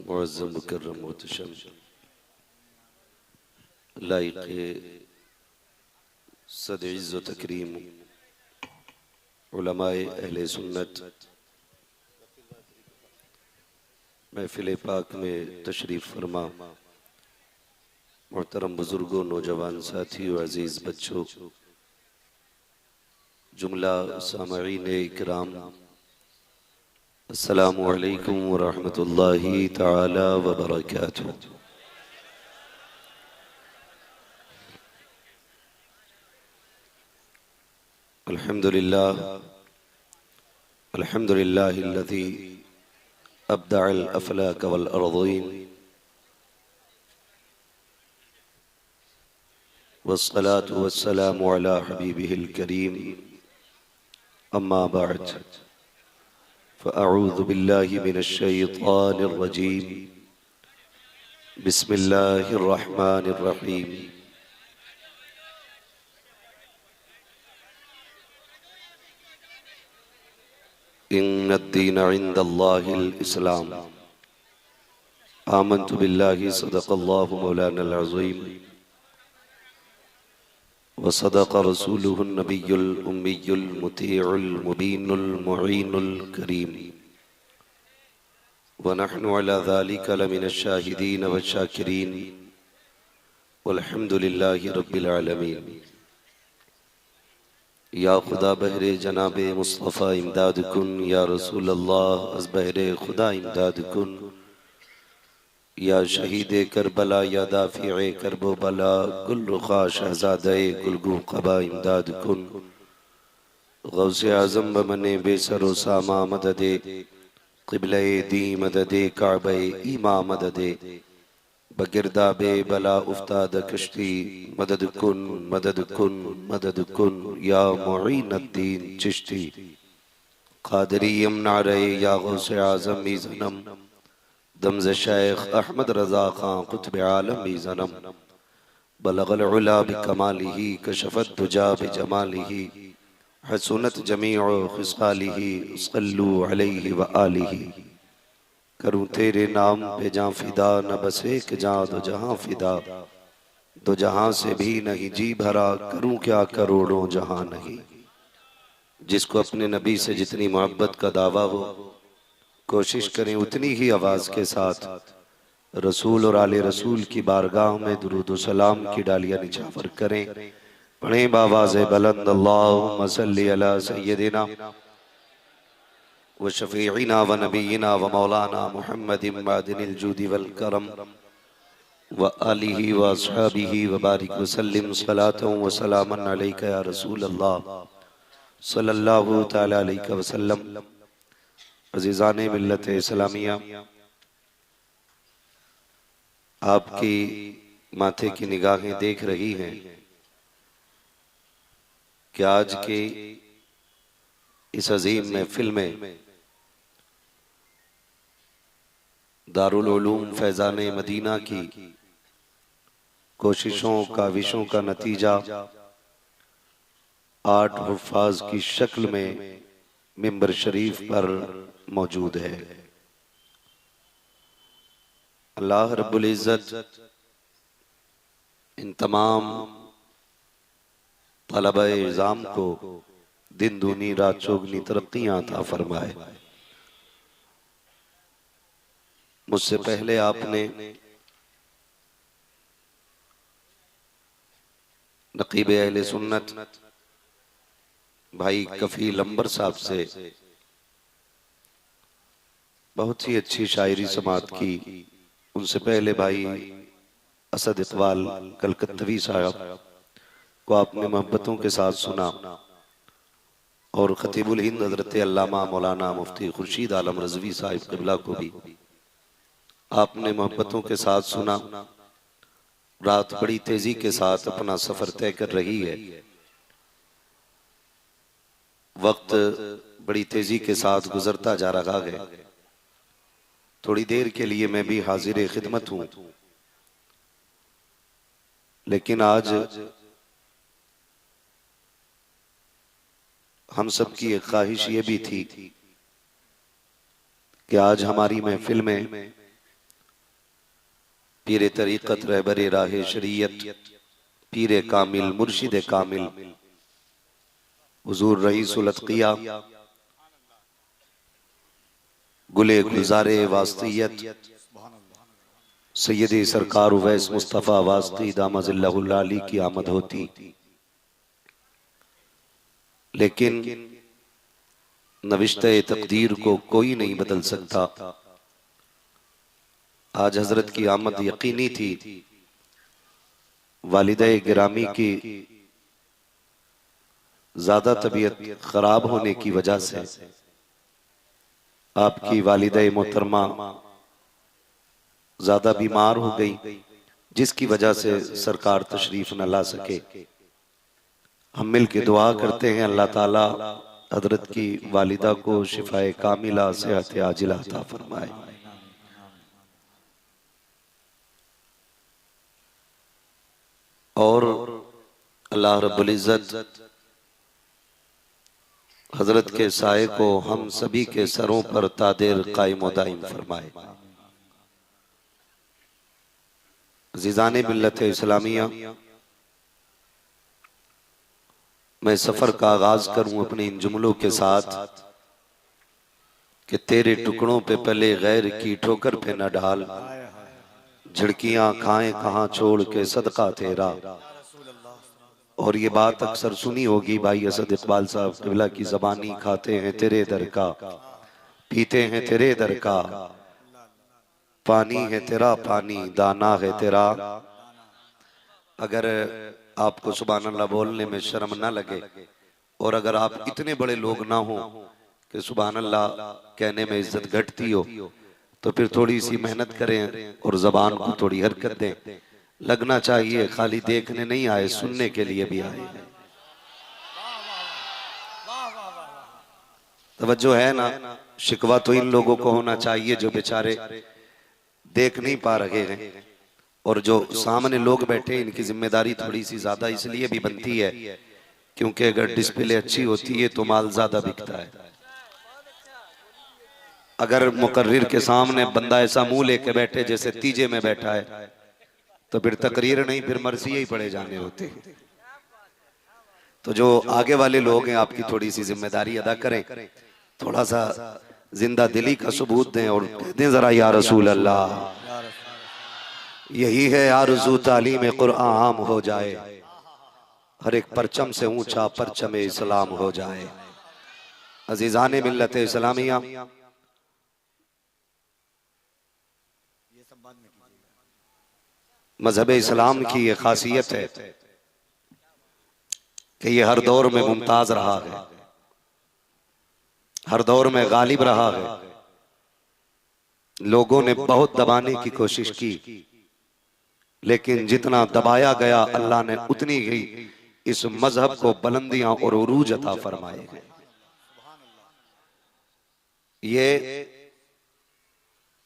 मुअज़्ज़म मुकर्रम मुहतशम लाइक़ सद इज़्ज़ व तकरीम उलमाए अहले सुन्नत महफ़िल पाक में तशरीफ़ फरमा मोहतरम बुजुर्गों, नौजवान साथियों, अजीज़ बच्चों, जुमला सामईन इकराम, अस्सलामु अलैकुम व रहमतुल्लाहि तआला व बरकातुहू। अल्हम्दुलिल्लाह अल्हम्दुलिल्लाहिल्लज़ी अब्दअल अफ़लाक वल अर्ज़ीन वस्सलातु वस्सलामु अला हबीबिहिल करीम, अम्मा बअद, फ़अऊज़ु बिल्लाहि मिनश शैतानिर रजीम, बिस्मिल्लाहिर रहमानिर रहीम। इन्नद्दीन इंदल्लाहिल इस्लाम। आमन्तु बिल्लाहि सदक़ल्लाहु मौलानल अज़ीम व सदक़ रसूलुहुन नबियुल उम्मियुल मुतीउल मुबीनुल मुईनुल करीम व नहनु अला ज़ालिका लमिनश शाहिदीन व शाकिरीन वल्हम्दुलिल्लाहि रब्बिल आलमीन। या खुदा बहरे जनाबे मुस्तफ़ा इमदाद कुन, या रसूल अल्लाह अज़ बहरे खुदा इमदाद कुन, या शहीदे करबला, या दाफ़िए करबो बला, गुल रुखा शहज़ादे गुलगू क़बा इमदाद कुन। गौसे आज़म बमने बेसरो सामा मददे, क़िबले दी मददे, काबे ईमा मददे, बगिरदाबे बला उफ्ताद कश्ती, मदद कुन मदद कुन मदद कुन, या मुईनुद्दीन चिश्ती। क़ादरी यमना रहे, या गौसे आज़म ई ज़नम, दमज़ शेख अहमद रज़ा खां क़ुत्ब आलम ई ज़नम। बलग़ल उला बिकमालिही, कशफ़त दुजा बिजमालिही, हसुनत जमीउ ख़िसालिही, सल्लू अलैहि व आलिही। करूँ तेरे नाम पे जाँ फ़िदा, न बस एक जाँ दो जहाँ फ़िदा, दो जहाँ से भी नहीं जी भरा, करूँ क्या करोड़ों जहाँ नहीं। जिसको अपने नबी से जितनी मोहब्बत का दावा हो, कोशिश करें उतनी ही आवाज़ के साथ रसूल और आले रसूल की बारगाह में दुरूद व सलाम की डालियाँ निछावर करें। पढ़ें बावाज़े बुलंद, अल्लाहुम्मा सल्लि अला सय्यदिना व शफ़ीइना व नबीना व मौलाना मुहम्मदिन मादिनिल जूदि वल करम व आलिहि व अस्हाबिहि व बारिक व सल्लिम सलातन व सलामन अलैका या रसूल अल्लाह सल्लल्लाहु तआला अलैहि वसल्लम। अज़ीज़ाने मिल्लत इस्लामिया, आपकी माथे की निगाहें देख रही हैं कि आज के इस अजीम महफिल में दारुल उलूम फैज़ाने मदीना की कोशिशों काविशों का नतीजा 8 हुफ़ाज़ की शक्ल में मिंबर शरीफ पर मौजूद है। अल्लाह रब्बुल इज़्ज़त इन तमाम तलबा-ए इज़ाम को दिन दूनी रात चौगनी तरक्कियां अता फरमाए। मुझसे पहले आपने नक़ीब अहले सुन्नत भाई कफ़ील अंबर साहब से बहुत ही अच्छी शायरी समात की। उनसे पहले भाई असद इक़बाल कलकत्तवी साहब को आपने मोहब्बतों के साथ सुना, और खतीबुल हिंद हज़रत अल्लामा मौलाना मुफ्ती खुर्शीद आलम रज़वी साहिब क़िबला को भी आपने मोहब्बतों के साथ सुना। रात बड़ी तेजी के साथ अपना सफर तय कर रही है, वक्त बड़ी तेजी के साथ गुजरता जा रहा है। थोड़ी देर के लिए मैं भी हाजिर खिदमत हूं, लेकिन आज हम सब की एक ख्वाहिश ये भी थी कि आज हमारी महफिल में पीर तरीक़त रहबर राह शरीयत पीर कामिल मुर्शिद कामिल हुजूर रईसुल अत्क़िया गुले गुलज़ारे वास्तियत सैयदी सरकार उवैस मुस्तफ़ा वास्ती दामज़िल्लहुल आली की आमद होती, लेकिन नविश्ते तकदीर को कोई नहीं बदल सकता। आज हजरत की आमद यकीनी थी। वालिदा गिरामी की ज्यादा तबीयत खराब होने की वजह से आपकी वालिदा मोहतरमा ज्यादा बीमार हो गई, जिसकी वजह से सरकार तशरीफ न ला सके। हम मिल के दुआ करते हैं अल्लाह ताला हजरत की वालिदा को शिफाए कामिला सेहत आजिला अता फरमाए। और अल्लाह रब्बुल इज्जत हजरत के साए को हम सभी के सरों पर तादेर कायम व दाइम फरमाए। अज़ीज़ाने मिल्लत इस्लामिया, मैं सफर का आगाज करूं अपने इन जुमलों के साथ कि तेरे टुकड़ों पे पले गैर की ठोकर पे न डाल, झिड़कियां खाएं कहां छोड़ के सदका तेरा। और ये बात अक्सर सुनी होगी भाई असद इकबाल साहब क़िबला की ज़बानी, खाते हैं तेरे दर का, पीते हैं तेरे दर का, पानी है तेरा पानी, दाना है तेरा। अगर आपको सुभान अल्लाह बोलने में शर्म ना लगे और अगर आप इतने बड़े लोग ना हो कि सुभान अल्लाह कहने में इज्जत घटती हो, तो फिर थोड़ी सी मेहनत करें और ज़बान को थोड़ी हरकत दें। लगना चाहिए खाली देखने नहीं आए, सुनने के लिए भी आए। तवज्जो है ना? शिकवा तो इन लोगों को होना चाहिए जो बेचारे देख नहीं पा रहे हैं, और जो सामने लोग बैठे इनकी जिम्मेदारी थोड़ी सी ज्यादा इसलिए भी बनती है क्योंकि अगर डिस्प्ले अच्छी होती है तो माल ज्यादा बिकता है। अगर मुकर्रिर के सामने बंदा ऐसा मुंह लेके बैठे जैसे तीजे में बैठा है तो फिर तकरीर नहीं, फिर मर्सिये ही पड़े जाने होते हैं। तो जो आगे वाले लोग हैं आपकी थोड़ी सी जिम्मेदारी अदा करें, थोड़ा सा जिंदा दिली का सबूत दें और कह दें जरा या रसूल अल्लाह, यही है आरज़ू तालीम कुरान आम हो जाए, हर एक परचम से ऊंचा परचम इस्लाम हो जाए। अजीजाने मिल्लत इस्लामिया, मजहब इस्लाम की ये खासियत है कि ये हर दौर में मुमताज रहा है, हर दौर में गालिब रहा है। लोगों ने बहुत दबाने की कोशिश की, लेकिन जितना दबाया गया अल्लाह ने उतनी ही इस मजहब को बुलंदियां और उरूज अता फरमाए गए। ये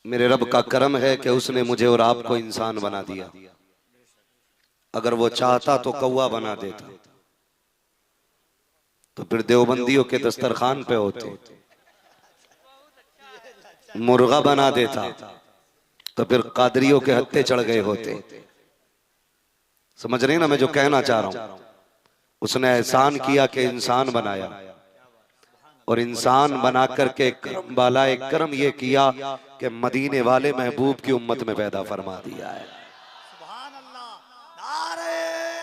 मेरे रब का करम है कि उसने मुझे और आपको इंसान बना दिया। अगर वो चाहता तो कौवा बना देता, तो फिर देवबंदियों के दस्तरखान पे होते। मुर्गा बना देता तो फिर कादरियों के हत्थे चढ़ गए होते। समझ रहे ना मैं जो कहना चाह रहा हूं? उसने एहसान किया कि इंसान बनाया, और इंसान बना करके करम वाला एक करम ये किया कि मदीने वाले महबूब की उम्मत में पैदा फरमा दिया है। सुभान अल्लाह, नारे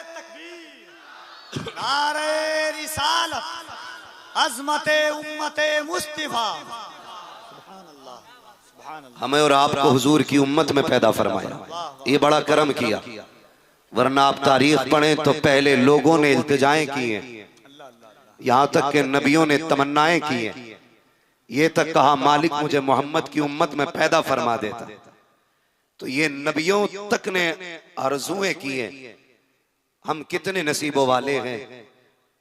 तकबीर, नारे रिसालत, अज़मते उम्मते मुस्तफा। सुभान अल्लाह, सुभान अल्लाह। हमें और आपको हुजूर की उम्मत में पैदा फरमाया, ये बड़ा करम किया। वरना आप तारीख पढ़ें तो पहले लोगों ने इल्तिजाएं की हैं, यहाँ तक के नबियों ने तमन्नाएं की हैं, ये तक कहा मालिक मुझे मोहम्मद की उम्मत में पैदा फरमा देता। तो ये नबियों तक ने आरज़ुएं की हैं। हम कितने नसीबों वाले हैं,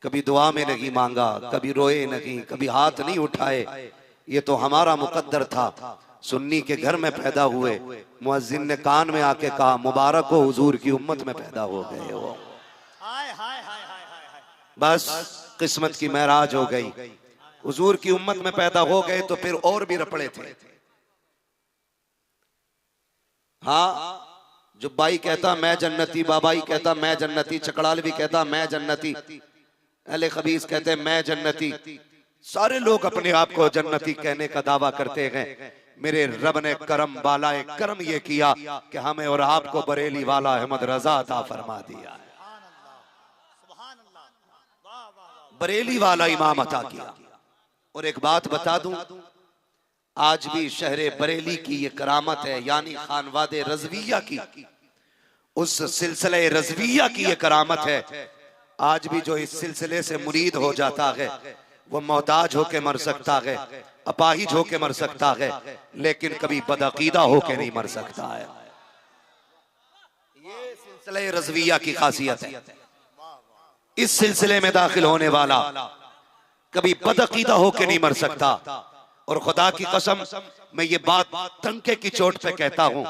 कभी दुआ में नहीं मांगा, कभी रोए नहीं, कभी हाथ नहीं उठाए। ये तो हमारा मुकद्दर था। सुन्नी के घर में पैदा हुए, मुअज्जिन ने कान में आके कहा मुबारक हो हुजूर की उम्मत में पैदा हो गए हो। बस किस्मत की महराज हो गई, हुजूर की उम्मत में पैदा हो गए तो फिर और भी रपड़े थे। हाँ, जुब्बाई कहता मैं जन्नती, बाबाई कहता मैं जन्नती, चकड़ालवी कहता मैं जन्नती, अहले खबीस कहते मैं जन्नती। सारे लोग अपने आप को जन्नती कहने का दावा करते हैं। मेरे रब ने करम बालाए करम ये किया कि हमें और आपको बरेली वाला अहमद रजा अता फरमा दिया है। बरेली वाला इमाम अता किया। और एक बात बता दूं, आज भी शहरे बरेली की ये करामत है, यानी खानवादे रज़विया की, उस सिलसिले रज़विया की ये करामत है। आज भी जो इस सिलसिले से मुरीद हो जाता है वो मोहताज होके मर सकता है, अपाहिज होके मर सकता है, लेकिन कभी बदअकीदा होके नहीं मर सकता है। ये सिलसिले रज़विया की खासियत है। इस सिलसिले में दाखिल होने वाला कभी बदअकीदा होके नहीं मर सकता। और खुदा की कसम मैं ये बात तंके की चोट पे कहता हूं,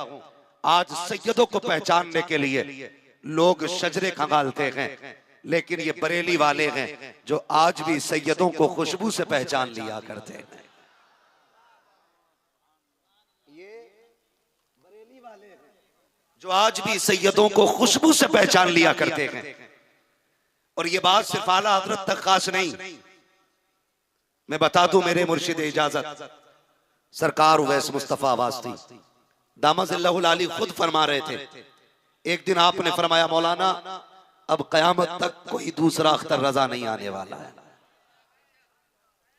आज सैयदों को पहचानने के लिए लोग शजरे खंगालते हैं, लेकिन ये बरेली वाले हैं जो आज भी सैयदों को खुशबू से पहचान लिया करते हैं। ये बरेली वाले हैं जो आज भी सैयदों को खुशबू से पहचान लिया करते हैं। और ये बात सिर्फ आला हजरत तक खास नहीं, मैं बता दूं मेरे मुर्शिद इजाजत सरकार उवैस मुस्तफा वास्ती दामजिल्लाहुल आली खुद फरमा रहे थे। एक दिन आपने फरमाया मौलाना अब कयामत तक कोई दूसरा अख्तर रजा नहीं आने वाला है।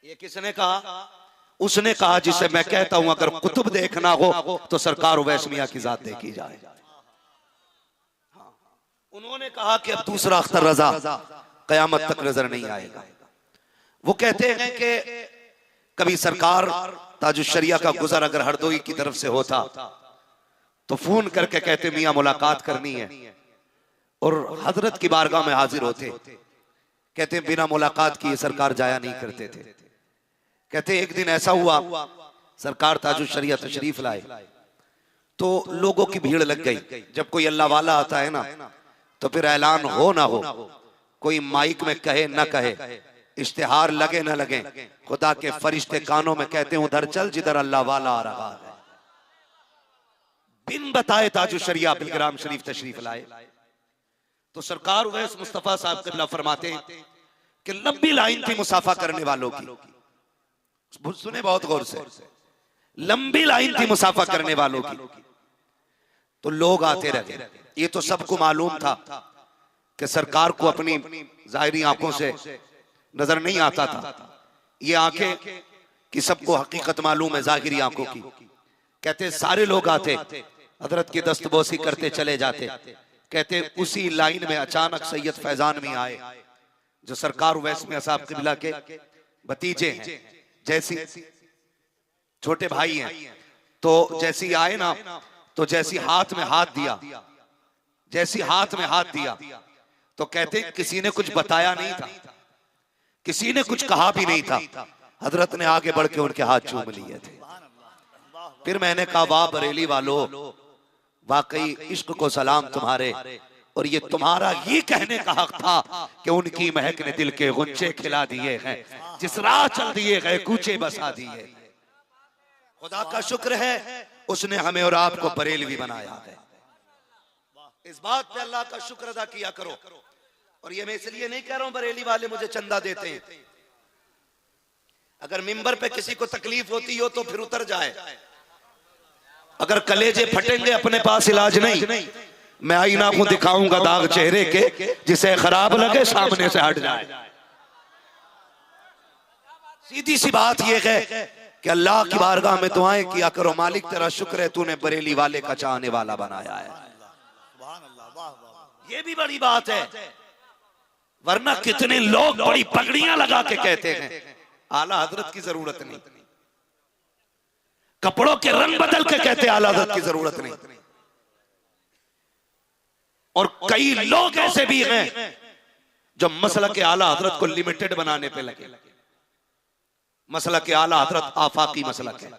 ये किसने कहा? उसने कहा जिसे मैं कहता हूं अगर कुतुब देखना हो तो सरकार उवैस मियां की जात देखी जाए। उन्होंने कहा कि अब दूसरा अख्तर रजा कयामत तक नजर नहीं आएगा। वो कहते हैं कि कभी सरकार ताजुश्शरिया का गुजर अगर हरदोई की तरफ से होता तो फोन करके कहते मियां मुलाकात करनी है, और हजरत की बारगाह में हाजिर होते। कहते बिना मुलाकात किए सरकार जाया नहीं करते थे। कहते एक दिन ऐसा हुआ सरकार ताजुश्शरिया तशरीफ लाए तो लोगों की भीड़ लग गई। जब कोई अल्लाह वाला आता है ना तो फिर ऐलान हो ना हो, कोई माइक में कहे ना कहे, इश्तिहार लगे ना लगे, खुदा के फरिश्ते कानों में कहते हैं उधर चल जिधर अल्लाह वाला आ रहा है। बिन बताए ताजुश्शरिया बिलग्राम शरीफ तशरीफ लाए तो सरकार उवैस मुस्तफा साहब क़िबला फरमाते हैं कि लंबी लाइन थी मुसाफा करने वालों की। सुने बहुत गौर से, लंबी लाइन थी मुसाफा करने वालों की। तो लोग आते रहे। ये तो सबको मालूम था कि सरकार को अपनी जाहिरी आंखों से नजर नहीं आता था। ये आंखें कि सबको हकीकत मालूम है जाहिरी आंखों की। कहते सारे लोग आते, हजरत की दस्तबोसी करते चले जाते। कहते उसी लाइन में अचानक सैयद फैजान में आए जो सरकार उवैस मियां साहब क़िबला के भतीजे हैं, जैसी छोटे भाई हैं। तो जैसी आए ना तो जैसी हाथ में हाथ दिया, जैसी हाथ में हाथ दिया तो कहते किसी ने कुछ बताया नहीं था, किसी ने कुछ कहा भी नहीं था। हजरत ने आगे बढ़ के उनके हाथ चूम लिए थे। फिर मैंने कहा वाह बरेली वालों, वाकई इश्क को सलाम तुम्हारे, और ये तुम्हारा ये कहने का हक था कि उनकी महक ने दिल के गुंचे खिला दिए हैं, जिस राह चल दिए गए कूचे बसा दिए। खुदा का शुक्र है उसने हमें और आपको बरेलवी बनाया है। इस बात पे अल्लाह का शुक्र अदा किया करो। और ये मैं इसलिए नहीं कह रहा हूं बरेली वाले मुझे चंदा देते हैं। अगर मिंबर पे किसी को तकलीफ होती हो तो फिर उतर जाए। अगर कलेजे फटेंगे अपने पास इलाज नहीं। मैं आईना को दिखाऊंगा दाग चेहरे के, जिसे खराब लगे सामने से हट जाए। सीधी सी बात यह है कि अल्लाह की बारगाह में दुआएं किया करो, मालिक तेरा शुक्र है तूने बरेली वाले का चाहने वाला बनाया है। ये भी बड़ी बात है, वरना कितने लोग बड़ी पगड़ियां लगा के कहते हैं आला हजरत की जरूरत नहीं, कपड़ों के रंग बदल के कहते आला हजरत की जरूरत नहीं। और कई लोग ऐसे भी हैं जो मसला के आला हजरत को लिमिटेड बनाने पे लगे। मसला के आला हजरत आफाकी मसला है।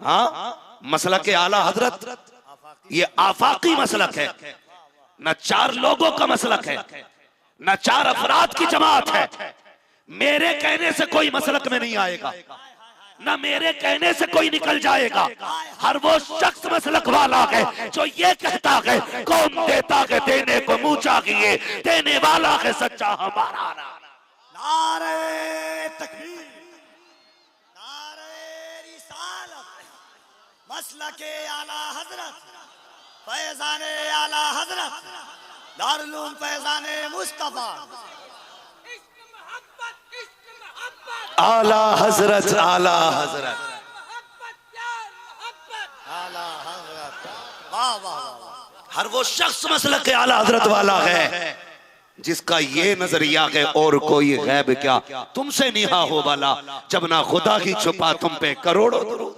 हाँ, मसला के आला हजरत ये आफाकी मसलक है, न चार लोगों का मसलक है, न चार अफराद की जमात है। मेरे कहने से कोई मसलक में नहीं आएगा, न मेरे कहने से कोई निकल जाएगा। हर वो शख्स मसलक वाला है जो ये कहता है कौम देता है देने को मुंह चाहिए, देने वाला है सच्चा हमारा। नारे तकबीर, नारे रिसालत, मसलके आला हजरत, फैजाने आला हजरत, दारुल उलूम फैजाने मुस्तफा, आला हजरत, आला हजरत, आला हजरत। वाह वाह वाह। हर वो शख्स मसलक के आला हजरत वाला है जिसका ये नजरिया है और कोई गैब क्या तुमसे निहा हो वाला, जब ना खुदा की छुपा तुम पे करोड़ों दुरूद।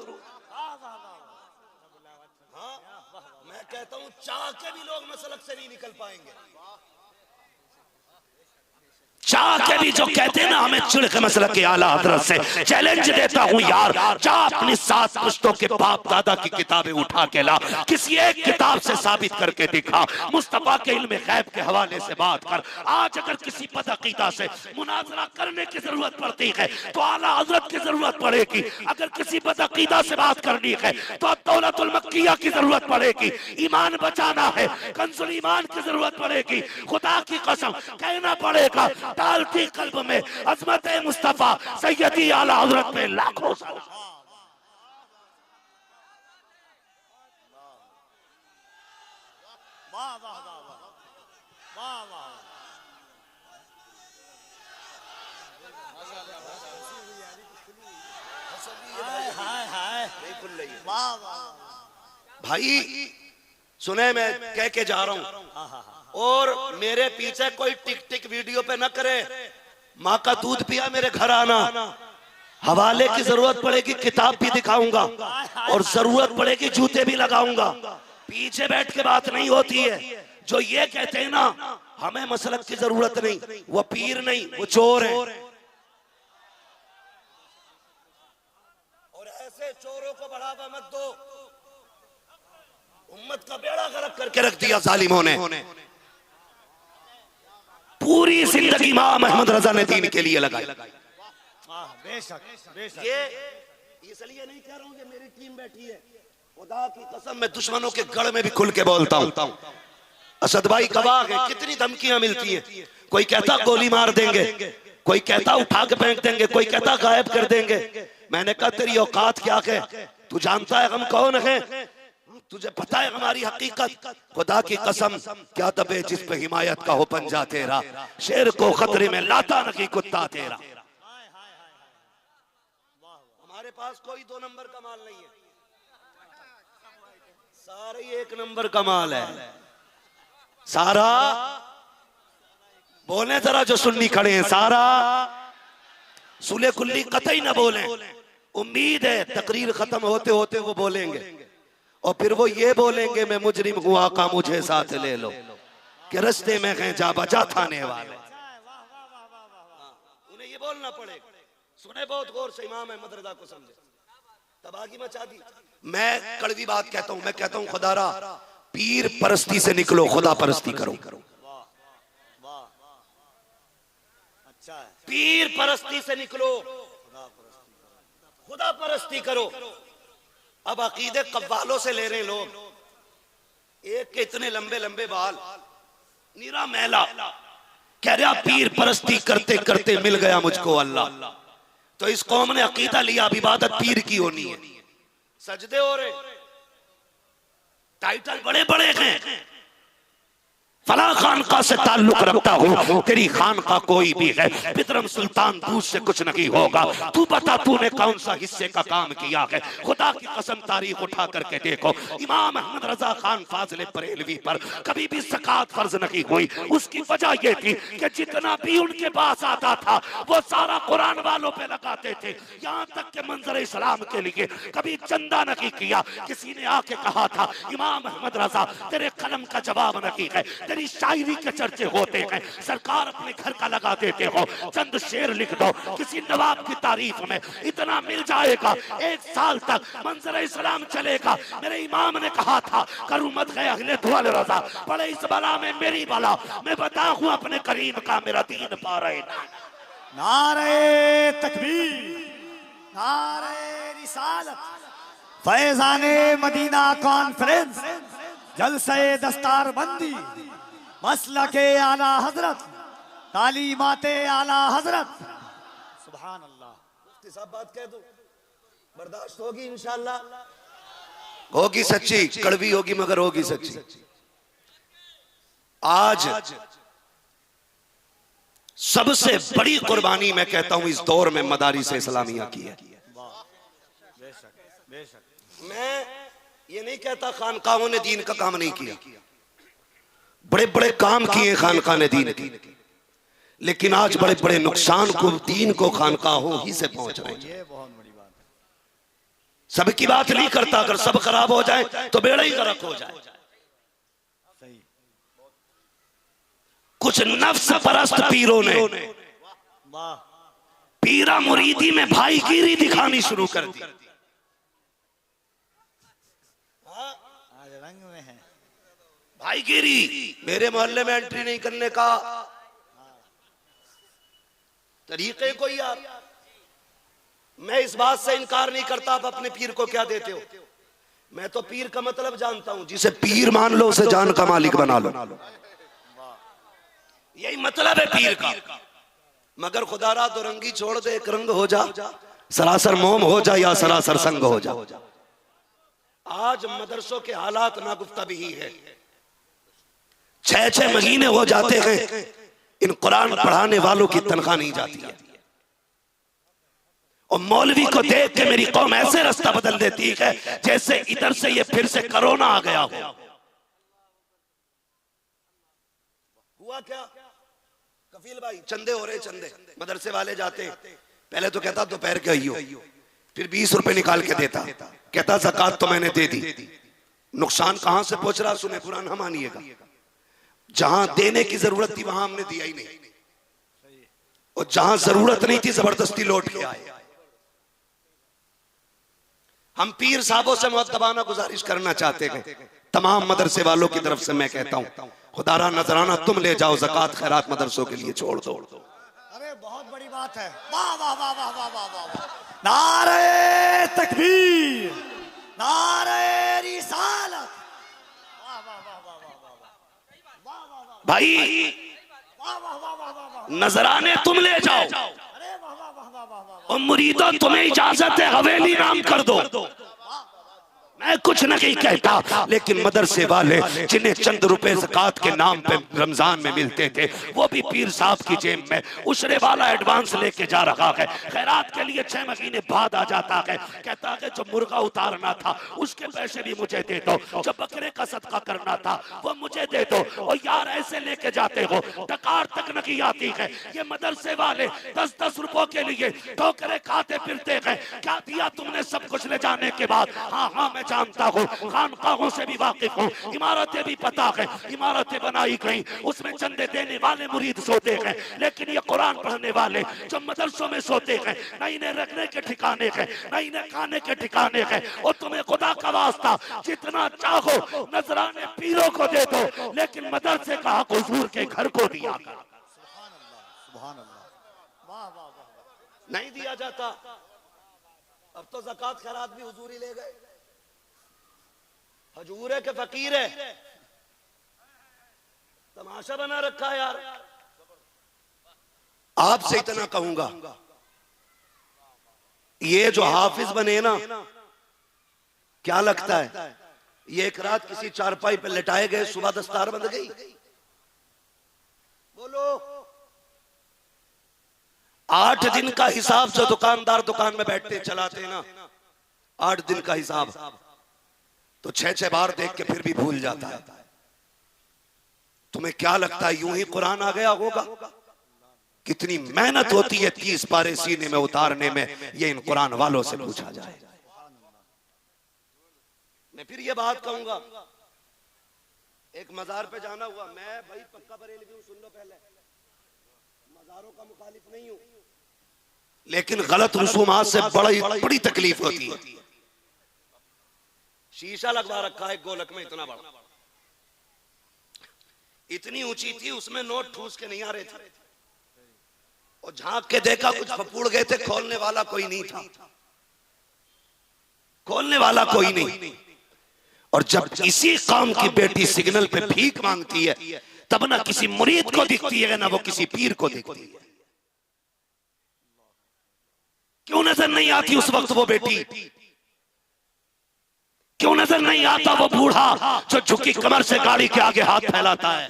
मैं कहता हूं चाह के भी लोग मसलक से नहीं निकल पाएंगे। चाह के भी जो कहते हैं ना हमें चिढ़ के मसलक के आला हजरत से चैलेंज देता हूं यार, जा अपनी 7 पुश्तों के बाप दादा की किताबें उठा के ला, किसी एक किताब से साबित करके दिखा, मुस्तफा के इल्म गैब के हवाले से बात कर। आज अगर किसी बदअकीदा से मुनाजरा करने की जरूरत पड़ती है तो आला हजरत की जरूरत पड़ेगी, अगर किसी बदअकीदा से बात करनी है तो दौलतुल मक्किया की जरूरत पड़ेगी, ईमान बचाना है कंजुल ईमान की जरूरत पड़ेगी। खुदा की कसम कहना पड़ेगा डालती कल्ब में अजमत मुस्तफा सैयदी आला हजरत में लाखों सलाम। वाह वाह वाह वाह वाह। हाय हाय वाह वाह। भाई सुने मैं कह के जा रहा हूं और मेरे पीछे कोई टिक टिक वीडियो पे न करे। माँ का दूध पिया मेरे घर आना, हवाले की जरूरत पड़ेगी किताब भी दिखाऊंगा और जरूरत पड़ेगी जूते भी लगाऊंगा। पीछे बैठ के बात नहीं होती है। जो ये कहते हैं ना हमें मसलक की जरूरत नहीं, वो पीर नहीं वो चोर है। और ऐसे चोरों को बढ़ावा मत दो, उम्मत का बेड़ा गर्क करके रख दिया जालिमों ने। पूरी जिंदगी इमाम अहमद रजा ने दीन के लिए लगाई। बेशक बेशक। ये इसलिए नहीं कह रहा हूं कि मेरी टीम बैठी है, खुदा की कसम मैं दुश्मनों के गढ़ में भी खुल के बोलता हूं। असद भाई गवाह है, कितनी धमकियां मिलती हैं। कोई कहता गोली मार देंगे, कोई कहता उठा के फेंक देंगे, कोई कहता गायब कर देंगे। मैंने कहा तेरी औकात क्या है, तू जानता है हम कौन है, तुझे पता है हमारी हकीकत। खुदा की कसम क्या दबे जिस पे हिमायत का हो पंजा तेरा, शेर को खतरे में लाता नहीं कुत्ता तेरा। हमारे पास कोई 2 नंबर का माल नहीं है, सारे 1 नंबर का माल है सारा। बोले जरा जो सुन्नी खड़े हैं सारा सुले कुल्ली कतई ना बोले। उम्मीद है तकरीर खत्म होते होते वो बोलेंगे और फिर वो ये बोलेंगे मैं मुजरिम हुआ का मुझे साथ ले लो, कि रस्ते में हैं जा बजा थाने वाले। उन्हें ये बोलना पड़ेगा। सुने बहुत गौर से, इमाम अहमद रजा को समझे, तबाही मचा दी। मैं कड़वी बात कहता हूं, मैं कहता हूं खुदारा पीर परस्ती से निकलो, खुदा परस्ती करो। अच्छा है। पीर परस्ती से निकलो, खुदा परस्ती करो। अब अकीदे कव्वालों से ले रहे हैं लोग, एक के इतने लंबे लंबे बाल, नीरा मैला, कह रहा पीर परस्ती करते करते मिल गया मुझको अल्लाह। तो इस कौम ने अकीदा लिया अब इबादत पीर की होनी है। सजदे हो रहे, टाइटल बड़े बड़े हैं, फला खानका से ताल्लुक रखता हूँ, तेरी खानका कोई भी है बिदरम सुल्तान दूध से कुछ नहीं होगा। तू बता तूने कौन सा हिस्से का काम किया है। खुदा की कसम तारीख उठा करके देखो, इमाम अहमद रजा खान फाजिल बरेलवी पर कभी भी ज़कात फर्ज नहीं हुई। उसकी वजह यह थी कि जितना भी उनके पास आता था वो सारा कुरान वालों पे लगाते थे, यहाँ तक के मंजर इस्लाम के लिए कभी चंदा नहीं किया। किसी ने आके कहा था इमाम अहमद रजा तेरे कलम का जवाब नहीं है, तेरी शायरी के चर्चे होते हैं, सरकार अपने घर का लगा देते हो, चंद शेर लिख दो किसी नवाब की तारीफ में, इतना मिल जाएगा 1 साल तक मंजर इस्लाम चलेगा। मेरे इमाम ने कहा था करूं मत गया रजा पड़े इस बला में मेरी बला, मैं बताऊं अपने करीम का मेरा दीन पा रहे। नारे तकबीर, नारे रिसालत, फैजाने मदीना कॉन्फ्रेंस जलसे दस्तार बंदी मसलके आला हजरत तालीमाते आला हजरत। सुभान अल्लाह। मुफ्ती साहब बात कह दो, बर्दाश्त होगी इंशाअल्लाह, होगी सच्ची, कड़वी होगी मगर होगी सच्ची। आज सबसे बड़ी कुर्बानी मैं कहता हूं इस दौर में मदारिस इस्लामिया की है। मैं ये नहीं कहता खानकाहों ने दीन का काम नहीं किया, बड़े बड़े काम किए खानकाह ने दीन की, लेकिन आज बड़े बड़े नुकसान को दीन को खानकाहों ही से पहुंच रहे हैं। सबकी बात नहीं करता, अगर सब खराब हो जाए तो बेड़ा ही गर्क हो जाए। कुछ नफ्स परस्त पीरों ने पीरा मुरीदी में भाईगिरी दिखानी शुरू कर दी। रंग में है भाईगिरी, मेरे मोहल्ले में एंट्री नहीं करने का तरीके कोई आप। मैं इस बात से इनकार नहीं करता आप अपने पीर को क्या देते हो, मैं तो पीर का मतलब जानता हूं, जिसे पीर मान लो उसे जान का मालिक बना लो, यही मतलब है पीर का। मगर खुदारा दो रंगी छोड़ दे, एक रंग हो जा, सरासर मोम हो जा या सरासर संग हो जा। आज मदरसों के हालात नागुफ्ता भी है, 6-6 महीने हो जाते हैं इन कुरान पढ़ाने वालों की तनख्वाह नहीं जाती है, और मौलवी को देख के मेरी कौम ऐसे रास्ता बदल देती है जैसे इधर से ये फिर से कोरोना आ गया हो। हुआ क्या कफील भाई, चंदे हो रहे, चंदे मदरसे वाले जाते हैं, पहले तो कहता दोपहर के आइयो, फिर 20 रुपए निकाल के देता, कहता ज़कात तो मैंने दे दी। नुकसान कहां से पहुंच रहा सुने कुरान हम मानिएगा, जहां देने की जरूरत थी वहां हमने दिया ही नहीं, और जहां जरूरत नहीं थी जबरदस्ती लौट के आए। हम पीर साहबों से मुअद्दबाना गुजारिश करना चाहते हैं, तमाम मदरसे वालों की तरफ से मैं कहता हूं, खुदारा नजराना तुम ले जाओ, ज़कात खैरात मदरसों के लिए छोड़ दो। अरे बहुत बड़ी बात है, वाह वाह वाह वाह वाह वाह वाह, नारे तकबीर, नारे रिसालत, वाह वाह वाह वाह वाह वाह, भाई वाह वाह वाह वाह वाह, नजराने तुम ले जाओ, अरे वाह वाह वाह वाह वाह, और मुरीदों तुम्हें इजाजत है हवेली नाम कर दो। मैं कुछ नहीं कहता, लेकिन मदरसे वाले जिन्हें चंद रुपए ज़कात के नाम पे रमजान में मिलते थे, वो भी पीर साहब की जेब में उशरे वाला एडवांस लेके जा रहा है। खैरात के लिए 6 महीने बाद आ जाता है, कहता है जो मुर्गा उतारना था उसके पैसे भी मुझे दे दो, जो बकरे का सदका करना था वो मुझे दे दो। और यार ऐसे लेके जाते हो, डकार तक नहीं आती है। ये मदरसे वाले 10-10 रुपयों के लिए ठोकरे खाते फिरते हैं। क्या दिया तुमने सब कुछ ले जाने के बाद? हाँ हाँ मैं जानता हूँ, खानकाहों से भी वाकिफ हूँ, इमारतें भी पता है, इमारतें बनाई गई, उसमें चंदे देने वाले मुरीद सोते हैं, लेकिन ये कुरान पढ़ने वाले जो मदरसों में सोते हैं, न इन्हें रखने के ठिकाने हैं, न इन्हें खाने के ठिकाने हैं। और तुम्हें खुदा का वास्ता जितना चाहो नजराने पीरों को दे दो, लेकिन मदरसे का हक हुजूर के घर को दिया कर। नहीं दिया जाता। अब तो ज़कात खैरात भी हुजूर ही ले गए, हजूर है के फकीर है, तमाशा बना रखा है यार। आपसे इतना कहूंगा, ये जो हाफिज बने ना, क्या लगता है ये एक रात किसी चारपाई पे लेटाए गए, सुबह दस्तार बंध गई? बोलो 8 दिन का हिसाब जो दुकानदार दुकान में बैठते चलाते ना, 8 दिन का हिसाब तो 6-6 बार देख के फिर भी भूल जाता है। तुम्हें क्या लगता है यूं ही कुरान आ गया होगा? कितनी मेहनत होती है 30 पारे सीने में उतारने में, ये इन कुरान वालों से पूछा जाए। मैं फिर ये बात कहूंगा, एक मजार पे जाना हुआ, मैं भाई पक्का बरेलवी हूं, सुन लो पहले, मजारों का मुखालिफ नहीं हूं, लेकिन गलत रसूमात से बड़ी तकलीफ होती है। शीशा लगवा रखा है गोलक में इतना बड़ा, इतनी ऊंची थी, उसमें नोट ठूस के नहीं आ रहे थे, और झांक के देखा कुछ फपूड़ गए थे, खोलने वाला कोई नहीं था। खोलने वाला कोई नहीं। और जब इसी कौम की बेटी सिग्नल पे भीख मांगती है तब ना किसी मुरीद को दिखती है ना वो किसी पीर को दिखती है। क्यों नजर नहीं आती उस वक्त वो बेटी? क्यों नजर नहीं आता वो बूढ़ा जो झुकी कमर से गाड़ी के आगे हाथ फैलाता है?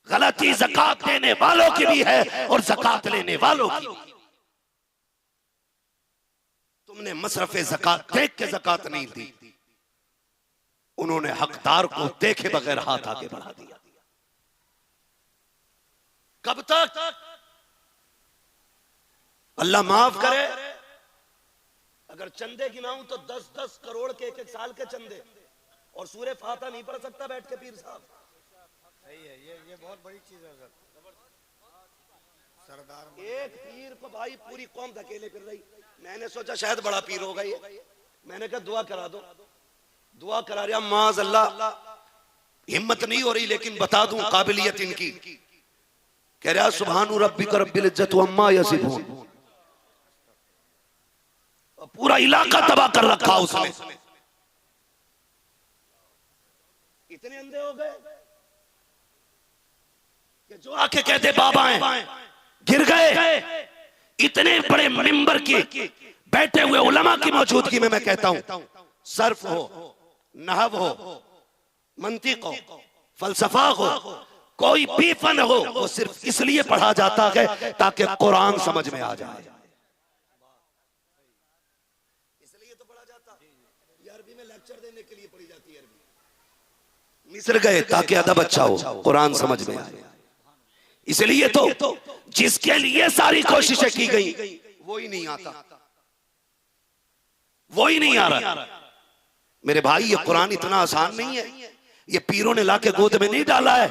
गलती ज़कात देने वालों की भी है और ज़कात लेने वालों की भी। तुमने मसरफ़े ज़कात देख के ज़कात नहीं दी, उन्होंने हकदार को देखे बगैर हाथ आगे बढ़ा दिया। कब तक? अल्लाह माफ करे, अगर चंदे गिनाऊं तो 10-10 करोड़ के एक साल के चंदे, और सूरह फातिहा नहीं पढ़ सकता बैठ के पीर साहब। सही है, ये बहुत बड़ी चीज है सर। सरदार एक पीर को भाई पूरी कौम धकेले फिर रही। मैंने सोचा शायद बड़ा पीर होगा ये, मैंने कहा दुआ करा दो। दुआ करा रहा माज अल्लाह, हिम्मत नहीं हो रही लेकिन बता दूं काबिलियत इनकी। कह रहा सुभानु रब्बिक रब्बिल इज्जति अम्मा यसिफून। पूरा इलाका तबाह कर रखा उसने। इतने अंधे हो गए कि जो आके कहते बाबा हैं गिर गए। इतने बड़े मिंबर की बैठे हुए उलमा की मौजूदगी में मैं कहता हूं सर्फ हो, नहव हो, मंतिक हो, फलसफा हो, कोई भी फन हो, वो सिर्फ इसलिए पढ़ा जाता है ताकि कुरान समझ में आ जाए। इसलिए तो पढ़ा जाता। ये अरबी में लेक्चर देने के लिए पढ़ी जाती है अरबी। मिस्र गए ताकि अदब अच्छा हो, कुरान समझ में आए। इसलिए तो जिसके लिए सारी कोशिशें की गई वो ही नहीं आता, वो ही नहीं आ रहा। मेरे भाई ये कुरान इतना आसान नहीं है, ये पीरों ने लाके गोद में नहीं डाला है।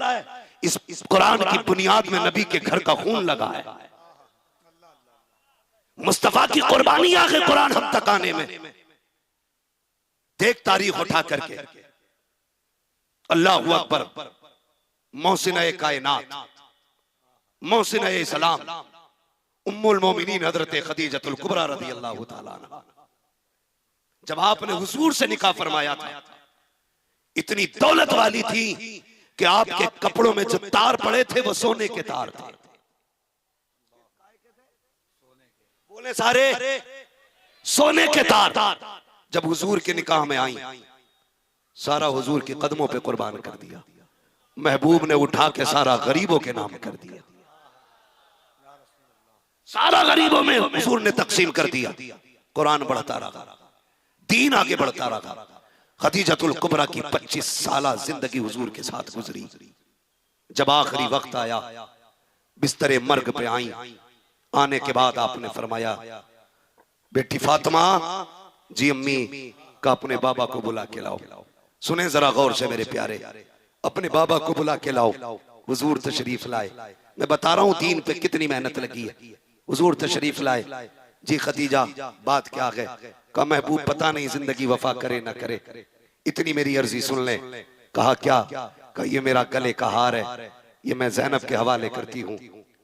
इस कुरान की बुनियाद में नबी के घर का खून लगा है। मुस्तफा की कुर्बानी आ गई कुरान हम तक आने में। देख तारीख उठा करके, अल्लाहु अकबर, मोहसिन कायनात, मोहसिन इस्लाम, उम्मुल मोमिनीन हजरत खदीजतुल कुबरा रज़ियल्लाहु ताला अन्हा, जब आपने हुजूर से निकाह फरमाया था, इतनी दौलत वाली थी कि आपके कपड़ों में जो तार पड़े थे वो सोने के तार थे। बोले सारे सोने के तार। जब हुजूर के निकाह में आई, सारा हुजूर के कदमों पे कुर्बान कर दिया। महबूब ने उठा के सारा गरीबों के नाम कर दिया। सारा गरीबों में हुजूर ने तकसीम कर दिया। कुरान बढ़ता रहा, दीन आगे बढ़ता रहा। खदीजतुल कुबरा की 25 साला जिंदगी हुजूर के साथ गुजरी। जब आखिरी वक्त आया, बिस्तरे मर्ग पे आई। आने के बाद आपने फरमाया, बेटी फातिमा, जी अम्मी का अपने बाबा को बुला के लाओ। सुने जरा गौर से मेरे प्यारे, अपने बाबा को बुला के लाओ। हुजूर तशरीफ लाए। मैं बता रहा हूं दीन पे कितनी मेहनत लगी है। हुजूर तशरीफ लाए। जी खदीजा, बात क्या है? का महबूब पता नहीं जिंदगी वफा करे ना करे, इतनी मेरी अर्जी सुन ले। कहा क्या? का ये मेरा गले का हार है, ये मैं ज़ैनब के हवाले करती हूँ।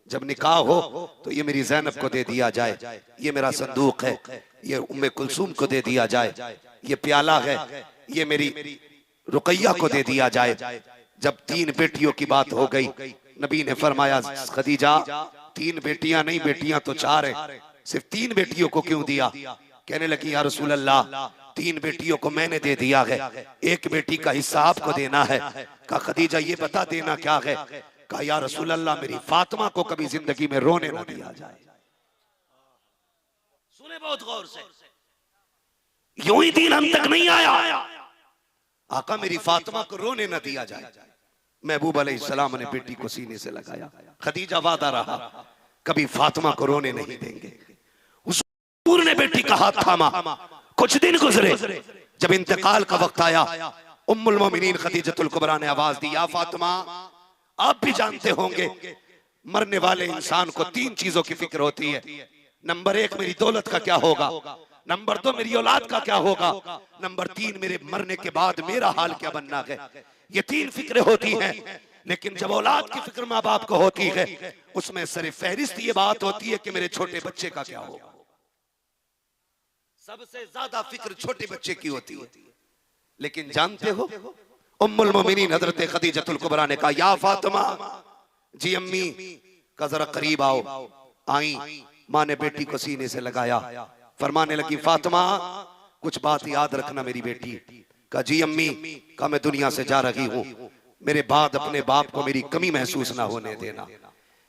जब निकाह हो तो ये मेरी ज़ैनब को दे दिया जाए। ये मेरा संदूक है, ये उम्मे कुलसूम को दे दिया जाए। ये प्याला है, ये मेरी रुकैया को दे दिया जाए। जब 3 बेटियों की बात हो गई, नबी ने फरमाया, खदीजा 3 बेटियां नहीं, बेटियां तो 4 है, सिर्फ 3 बेटियों को क्यों दिया? कहने लगी, या रसूल अल्लाह, 3 बेटियों को मैंने दे दिया है, एक बेटी का हिस्सा आपको देना है। कहा खदीजा ये बता देना क्या है? कहा या रसूल अल्लाह, मेरी फातिमा को कभी जिंदगी में रोने ना दिया जाए। सुने बहुत गौर से, यूं ही दीन हम तक नहीं आया। आका मेरी फातिमा को रोने ना दिया जाए। महबूब अलैहिस्सलाम ने बेटी को सीने से लगाया। खदीजा वादा रहा, कभी फातिमा को रोने नहीं देंगे। हुजूर ने बेटी का हाथ थामा। कुछ दिन गुजरे, जब इंतकाल का वक्त आया, उम्मुल मोमिनीन खदीजतुल कुबरा ने आवाज दी, या फातिमा, आप भी जानते होंगे मरने वाले इंसान को 3 चीजों की फिक्र होती है। नंबर 1 मेरी दौलत का क्या होगा, नंबर 2 मेरी औलाद का क्या होगा, नंबर 3 मेरे मरने के बाद मेरा हाल क्या बनना है। ये 3 फिक्रें होती हैं। लेकिन जब औलाद की फिक्र माँ बाप को होती है, उसमें सरे फहरिस्त ये बात होती है कि मेरे छोटे बच्चे का क्या होगा। सबसे ज्यादा फिक्र छोटे बच्चे की होती है। लेकिन जानते हो उम्मुल मोमिनीन हजरत खदीजतुल कुबरा ने कहा, या फातिमा, जी अम्मी का जरा करीब आओ। आई, माँ ने बेटी को सीने से लगाया, फरमाने लगी, फातिमा कुछ बात याद रखना मेरी बेटी। कहा, जी अम्मी। कहा, मैं दुनिया से जा रही हूँ, मेरे बाद अपने बाप को मेरी कमी महसूस ना होने देना।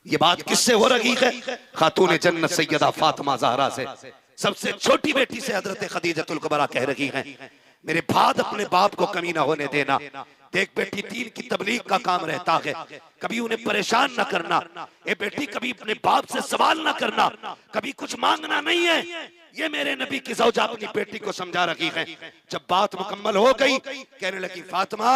ये बात किससे हो रही है? खातून जन्नत सैयदा फातिमा ज़हरा से, सबसे छोटी बेटी से हजरत खदीजतुल कुबरा कह रही हैं, मेरे बाद अपने बाप को कमी ना होने देना। देख बेटी, दीन की तबलीग का काम रहता है, कभी उन्हें परेशान ना करना। ए बेटी, कभी अपने बाप से सवाल ना करना, कभी कुछ मांगना नहीं है। ये मेरे नबी की ज़ौजा अपनी बेटी को समझा रही है। जब बात मुकम्मल हो गई, कहने लगी, फातिमा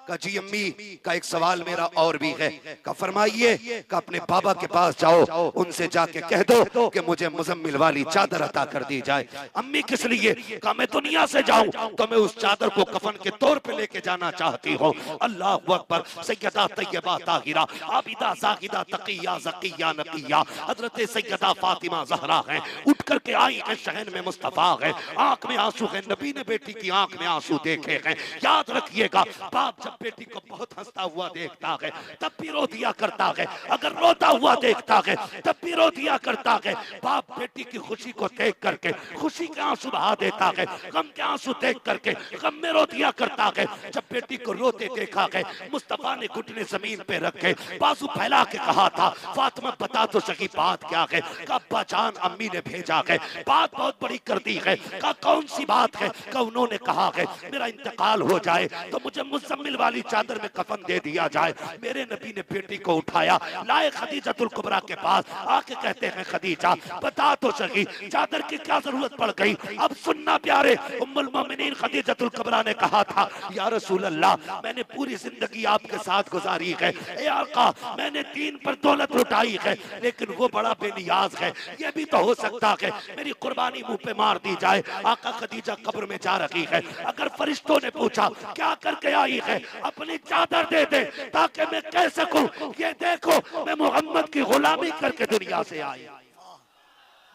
का, जी अम्मी का एक सवाल मेरा और भी है। का फरमाइए। का अपने बाबा के पास जाओ, उनसे जाके कह दो कि मुझे मुजम्मिल वाली चादर अता कर दी जाए। अम्मी किस लिए? का मैं दुनिया से जाऊं तो मैं उस चादर को कफन के तौर पे लेके जाना चाहती हूँ। अल्लाह अकबर। सैयदा तैयबा ताहिरा आबिदा जाहिदा तकिया ज़किया नकिया हजरत सैयदा फातिमा ज़हरा हैं, उठ करके आई है, शहन में मुस्तफा है, आंख में आंसू है, नबी ने बेटी की आंख में आंसू देखे हैं। याद रखिएगा, बाप जब बेटी को बहुत हंसता हुआ देखता है तब भी रो दिया करता है, अगर रोता हुआ देखता है तब भी रो दिया करता है। बाप बेटी की खुशी को देख करके खुशी के आंसू बहा देता है, गम के आंसू देख करके गम में रो दिया करता है। जब बेटी को रोते देखा है, मुस्तफा ने घुटने जमीन पे रखे, बाजू फैला के कहा था, फातिमा बता तो सही बात क्या है? अब्बा जान अम्मी ने भेजा है, बात बहुत बड़ी कर दी है। का कौन सी बात है? का उन्होंने कहा है मेरा इंतकाल हो जाए तो मुझे मुजम्मिल वाली चादर में कफन दे दिया जाए। मेरे नबी ने बेटी को उठाया, लाए खदीजतुल कुबरा के पास, आके कहते हैं, खदीजा बता तो सही चादर की क्या जरूरत पड़ गई? अब सुनना प्यारे, उम्मुल मोमिनीन खदीजतुल कुबरा ने कहा था, या रसूल अल्लाह, मैंने पूरी जिंदगी आपके साथ गुजारी है, ए आका मैंने दीन पर दौलत लुटाई है, लेकिन वो बड़ा बेनियाज है। ये भी तो हो सकता है मेरी कुर्बानी मुंह पे मार दी जाए। आका खदीजा कब्र में जा रही है, अगर फरिश्तों ने पूछा क्या करके आई है, अपनी चादर दे दे ताकि मैं कह सकूं, ये देखो मैं मोहम्मद की गुलामी करके दुनिया से आई।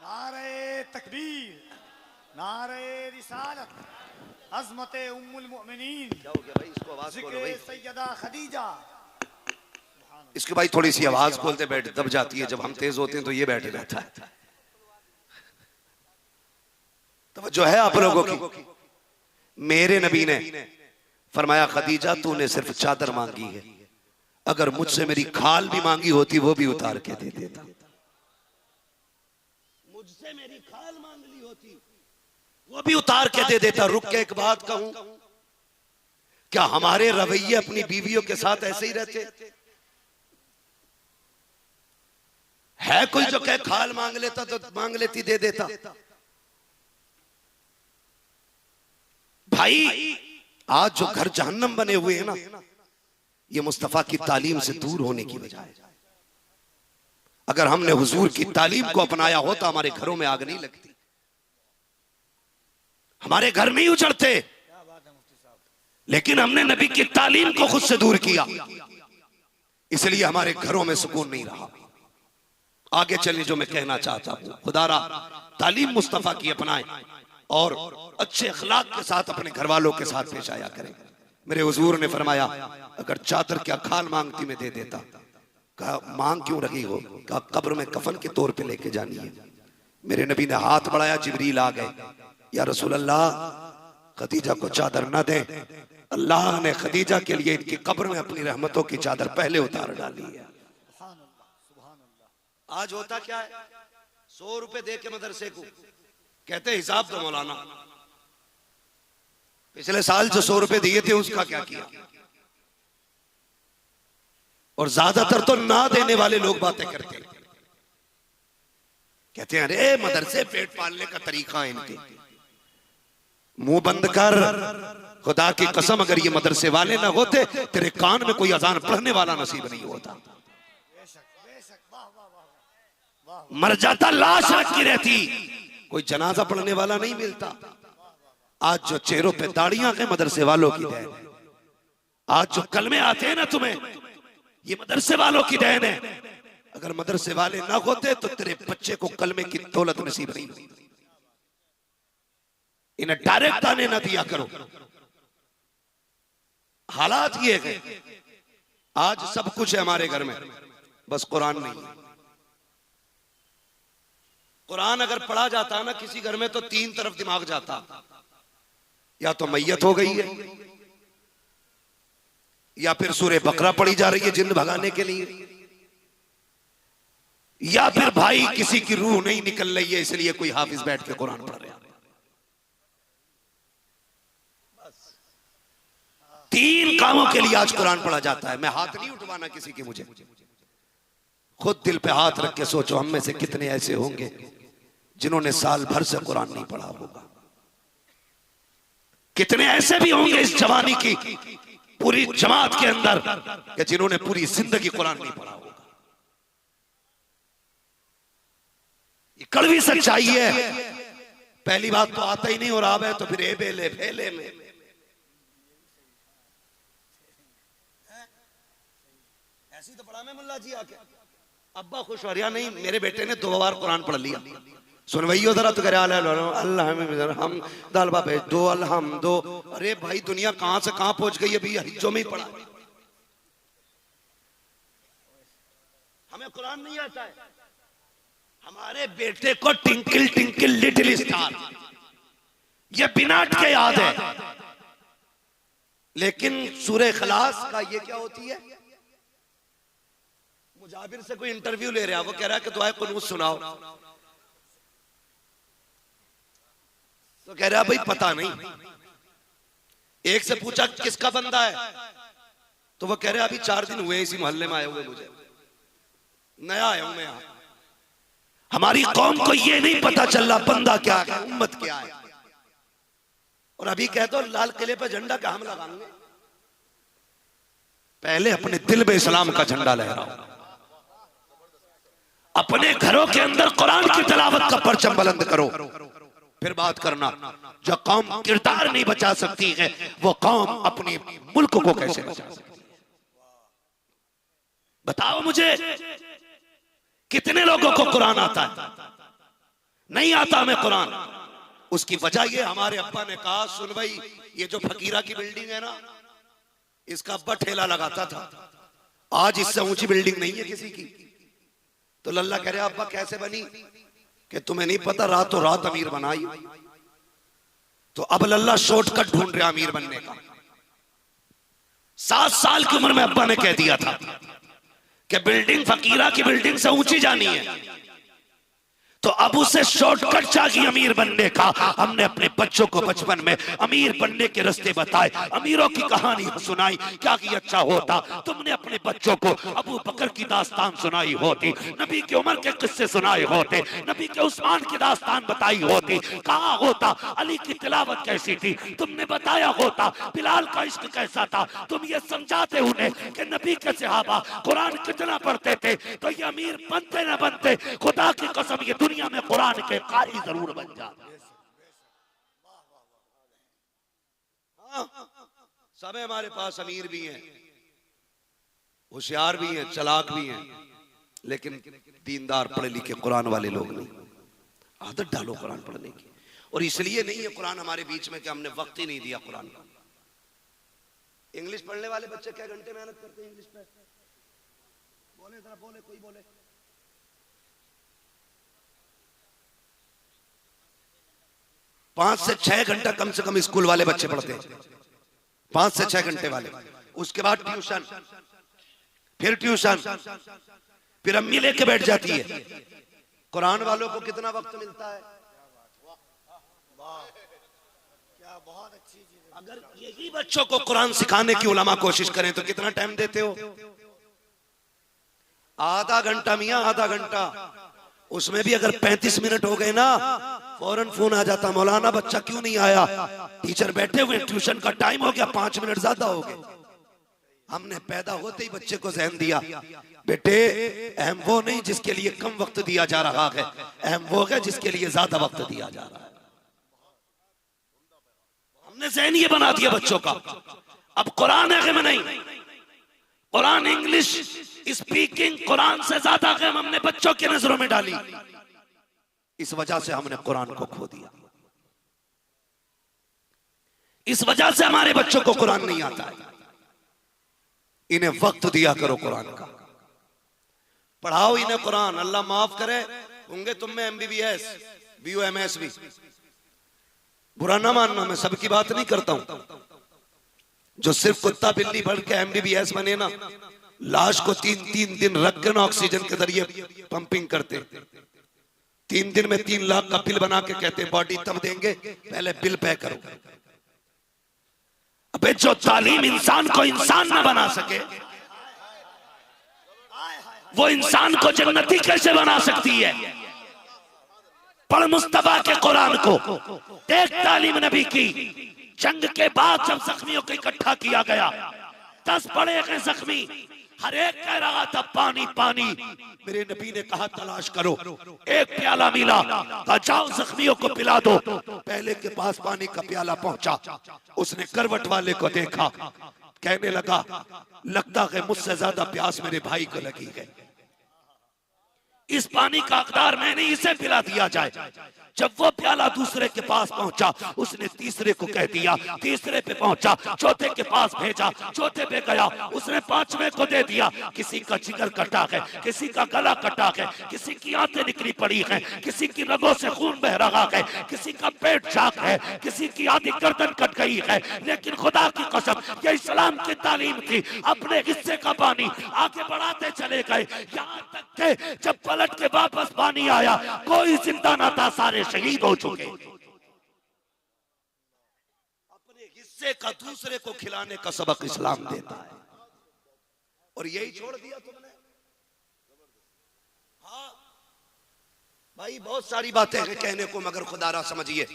नारे तकबीर, नारे रिसालत, अज़मत उम्मुल मोमिनीन, क्या हो गया भाई? इसको आवाज खोलो भाई। सैयदा खदीजा। इसके भाई थोड़ी सी आवाज खोलते बैठ दब जाती है, जब हम तेज होते हैं तो ये बैठे रहता है। तो जो है आप लोगों की, मेरे नबी ने फरमाया, खदीजा तूने सिर्फ चादर मांगी है, अगर मुझसे मेरी खाल भी मांगी होती वो भी उतार के दे देता। मुझसे मेरी खाल मांग ली होती वो भी उतार के दे देता। रुक के एक बात कहूं, क्या हमारे रवैये अपनी बीवियों के साथ ऐसे ही रहते है? कोई जो कहे खाल मांग लेता तो मांग लेती, दे देता। भाई आज जो घर जहन्नम बने हुए हैं ना, ये मुस्तफा की तालीम से दूर होने की वजह है। अगर हमने हुजूर की तालीम को अपनाया होता हमारे घरों में आग नहीं लगती, हमारे घर नहीं उजड़ते। लेकिन हमने नबी की तालीम को खुद से दूर किया, इसलिए हमारे घरों में सुकून नहीं रहा। आगे चलिए, जो मैं कहना चाहता हूं, खुदारा तालीम मुस्तफा की अपनाएं और अच्छे अखलाक के साथ अपने घर वालों के साथ पेश आया करें। मेरे हुजूर ने फरमाया, अगर चादर क्या खाल मांगती मैं दे देता। कहा मांग क्यों रही हो? कहा कब्र में कफन के तौर पे लेके जानी है। मेरे नबी ने हाथ बढ़ाया, जिब्रील आ गए, या रसूल अल्लाह खदीजा को चादर न दे। अल्लाह ने खदीजा के लिए इनकी कब्र में अपनी रहमतों की चादर पहले उतार डाली है। आज होता क्या है, 100 रुपए दे के मदरसे को कहते हिसाब दो मौलाना, पिछले साल जो 100 रुपए दिए थे उसका क्या किया? और ज्यादातर तो ना देने वाले लोग बातें करते हैं, कहते हैं अरे मदरसे पेट पालने का तरीका है इनके। मुंह बंद कर, खुदा की कसम अगर ये मदरसे वाले ना होते तेरे कान में कोई अजान पढ़ने वाला नसीब नहीं होता। मर जाता, लाश रखी रहती, कोई जनाजा पढ़ने वाला नहीं मिलता। आज जो चेहरों पे दाढ़ियां हैं मदरसे वालों की देन है। आज जो कलमे आते हैं ना तुम्हें, ये मदरसे वालों की देन है। अगर मदरसे वाले ना होते तो तेरे बच्चे को कलमे की दौलत नसीब नहीं होती। इन्हें डायरेक्ट दाने ना दिया करो। हालात ये है, आज सब कुछ है हमारे घर में, बस कुरान नहीं है। कुरान अगर पढ़ा जाता है ना किसी घर में तो तीन तरफ दिमाग जाता, या तो मैयत हो गई है, या फिर सूरह बकरा पढ़ी जा रही है जिन्न भगाने के लिए, या फिर भाई किसी की रूह नहीं निकल रही है इसलिए कोई हाफिज बैठ के कुरान पढ़ रहा है। तीन कामों के लिए आज कुरान पढ़ा जाता है। मैं हाथ नहीं उठवाना किसी की, मुझे खुद दिल पे हाथ रख के सोचो, हम में से कितने ऐसे होंगे जिन्होंने साल भर से कुरान नहीं पढ़ा होगा। कितने ऐसे भी होंगे इस जवानी की पूरी जमात के अंदर कि जिन्होंने पूरी जिंदगी कुरान नहीं पढ़ा होगा। ये कड़वी सच्चाई है। पहली बात तो आता ही नहीं और आवे तो फिर ए बेले फेले में। ऐसी तो पढ़ा मैं मुल्ला जी आके अब्बा खुश हो रहा नहीं, मेरे बेटे ने 2 बार कुरान पढ़ लिया। सुनवाइयो जरा तो करे अल्लाह हम दाल बाबे दो अलहम दो। अरे भाई दुनिया कहां से कहां पहुंच गई है भैया, हिज्जों में ही पढ़ा। हमें कुरान नहीं आता है। हमारे बेटे को टिंकल टिंकल लिटिल स्टार ये बिना के याद है, लेकिन सूरह इखलास का ये क्या होती है। मुजाबिर से कोई इंटरव्यू ले रहा है, वो कह रहा है कि दुआए कुनूत सुनाओ, तो कह रहा भाई पता नहीं। एक से पूछा किसका बंदा है, तो वो कह रहा अभी 4 दिन हुए इसी मोहल्ले में आए हुए, मुझे नया आया हूं मैं यहां। हमारी कौम को ये नहीं पता चल रहा बंदा क्या है, उम्मत क्या है। और अभी कह दो लाल किले पर झंडा कहां हम लगाएंगे। पहले अपने दिल में इस्लाम का झंडा लहराओ, अपने घरों के अंदर कुरान की तिलावत का परचम बुलंद करो, फिर बात करना। जो कौम किरदार नहीं बचा सकती है वो कौम अपने मुल्क को कैसे बचा सकती है। बताओ मुझे कितने लोगों को कुरान आता है। नहीं आता हमें कुरान। उसकी वजह ये हमारे अब्बा ने कहा, सुन भाई ये जो फकीरा की बिल्डिंग है ना, इसका अब्बा ठेला लगाता था, आज इससे ऊंची बिल्डिंग नहीं है किसी की। तो लल्ला कह रहे अब्बा कैसे बनी, कि तुम्हें नहीं पता रातों रात अमीर बनाई। तो अब लल्ला शॉर्टकट ढूंढ रहा अमीर बनने का। 7 साल की उम्र में अब्बा ने कह दिया था कि बिल्डिंग फकीरा की बिल्डिंग से ऊंची जानी है, तो अब उसे शॉर्टकट चाहिए अमीर बनने का। हमने अपने बच्चों को बचपन में अमीर बनने के रास्ते बताए, अमीरों की कहानी सुनाई। क्या कि अच्छा होता तुमने अपने बच्चों को अबू बकर की दास्तान सुनाई होती, नबी की उमर के किस्से सुनाए होते, नबी के उस्मान की दास्तान बताई होती। कहा होता अली की तिलावत कैसी थी, तुमने बताया होता बिलाल का इश्क कैसा था। तुम ये समझाते उन्हें कि नबी के सहाबा कुरान कितना पढ़ते थे, तो ये अमीर बनते न बनते खुदा की कसम ये दुनिया में कुरान के कारी जरूर बन जाते। सब हमारे पास अमीर भी हैं, होशियार भी हैं, चालाक भी हैं, लेकिन दीनदार पढ़े लिखे कुरान वाले लोग नहीं। आदत डालो कुरान पढ़ने की। और इसलिए नहीं है कुरान हमारे बीच में कि हमने वक्त ही नहीं दिया कुरान का। इंग्लिश पढ़ने वाले बच्चे क्या घंटे मेहनत करते हैं इंग्लिश पे, बोले जरा, बोले कोई बोले। 5 से 6 घंटा कम से कम स्कूल वाले बच्चे पढ़ते हैं, 5 से 6 घंटे वाले। उसके बाद ट्यूशन, फिर ट्यूशन, फिर अम्मी लेके बैठ जाती है। कुरान वालों को कितना वक्त मिलता है। क्या बहुत अच्छी चीज। अगर यही बच्चों को कुरान सिखाने की उलमा कोशिश करें तो कितना टाइम देते हो। आधा घंटा मियां, आधा घंटा। उसमें भी अगर 35 मिनट हो गए ना फौरन फोन आ जाता, मौलाना बच्चा क्यों नहीं आया। टीचर बैठे हुए, ट्यूशन का टाइम हो गया, 5 मिनट ज्यादा हो गए। हमने पैदा होते ही बच्चे को ज़हन दिया, बेटे अहम वो नहीं जिसके लिए कम वक्त दिया जा रहा है, अहम वो है जिसके लिए ज्यादा वक्त दिया जा रहा है। हमने ज़हन ये बना दिया बच्चों का। अब कुरान है में नहीं, कुरान इंग्लिश स्पीकिंग कुरान से ज्यादा गम हमने बच्चों की नजरों में डाली। इस वजह से हमने कुरान को खो दिया। इस वजह से हमारे बच्चों को कुरान नहीं आता है। इन्हें वक्त दिया करो कुरान का, पढ़ाओ इन्हें कुरान। अल्लाह माफ करे, होंगे तुम में MBBS BUMS भी, बुरा ना मानना, मैं सबकी बात नहीं करता हूं। जो सिर्फ कुत्ता बिल्ली भर के MBBS बने ना, लाश को 3-3 दिन रख के ना ऑक्सीजन के जरिए पंपिंग करते, 3 दिन में 3 लाख का बिल बना के कहते बॉडी तब देंगे, पहले बिल पे करो। अबे जो तालीम इंसान को इंसान न बना सके, वो इंसान को जन्नती कैसे बना सकती है? पढ़ मुस्तफा के कुरान को, देख तालीम नबी की। जंग के बाद जब जख्मियों को इकट्ठा किया गया, 10 पड़े गए जख्मी, हर एक कह रहा था पानी पानी। मेरे नबी ने कहा तलाश करो, एक प्याला मिला, कहा जाओ जख्मियों को पिला दो। पहले के पास पानी का प्याला पहुंचा, उसने करवट वाले को देखा, कहने लगा लगता है मुझसे ज्यादा प्यास मेरे भाई को लगी है, इस पानी का हकदार मैंने, इसे पिला दिया जाए। जब वो प्याला दूसरे के पास पहुंचा, उसने तीसरे को कह दिया, तीसरे पे पहुंचा, चौथे के पास भेजा, चौथे पे गया, उसने 5वें को दे दिया। किसी का जिगर कटा है, किसी का गला कटा है, किसी की आंतें निकली पड़ी हैं, किसी की रगों से खून बह रहा है, किसी का पेट चाक है, किसी की आधी गर्दन कट गई है। लेकिन खुदा की कसम, ये इस्लाम की तालीम थी, अपने हिस्से का पानी आगे बढ़ाते चले गए, यहाँ तक के जब पलट के वापस पानी आया, कोई जिंदा ना था, सारे शहीद हो चुके। अपने हिस्से का दूसरे को खिलाने का सबक इस्लाम देता है, और यही छोड़ दिया तुमने। हाँ भाई, बहुत सारी बातें हैं कहने को, मगर खुदारा समझिए,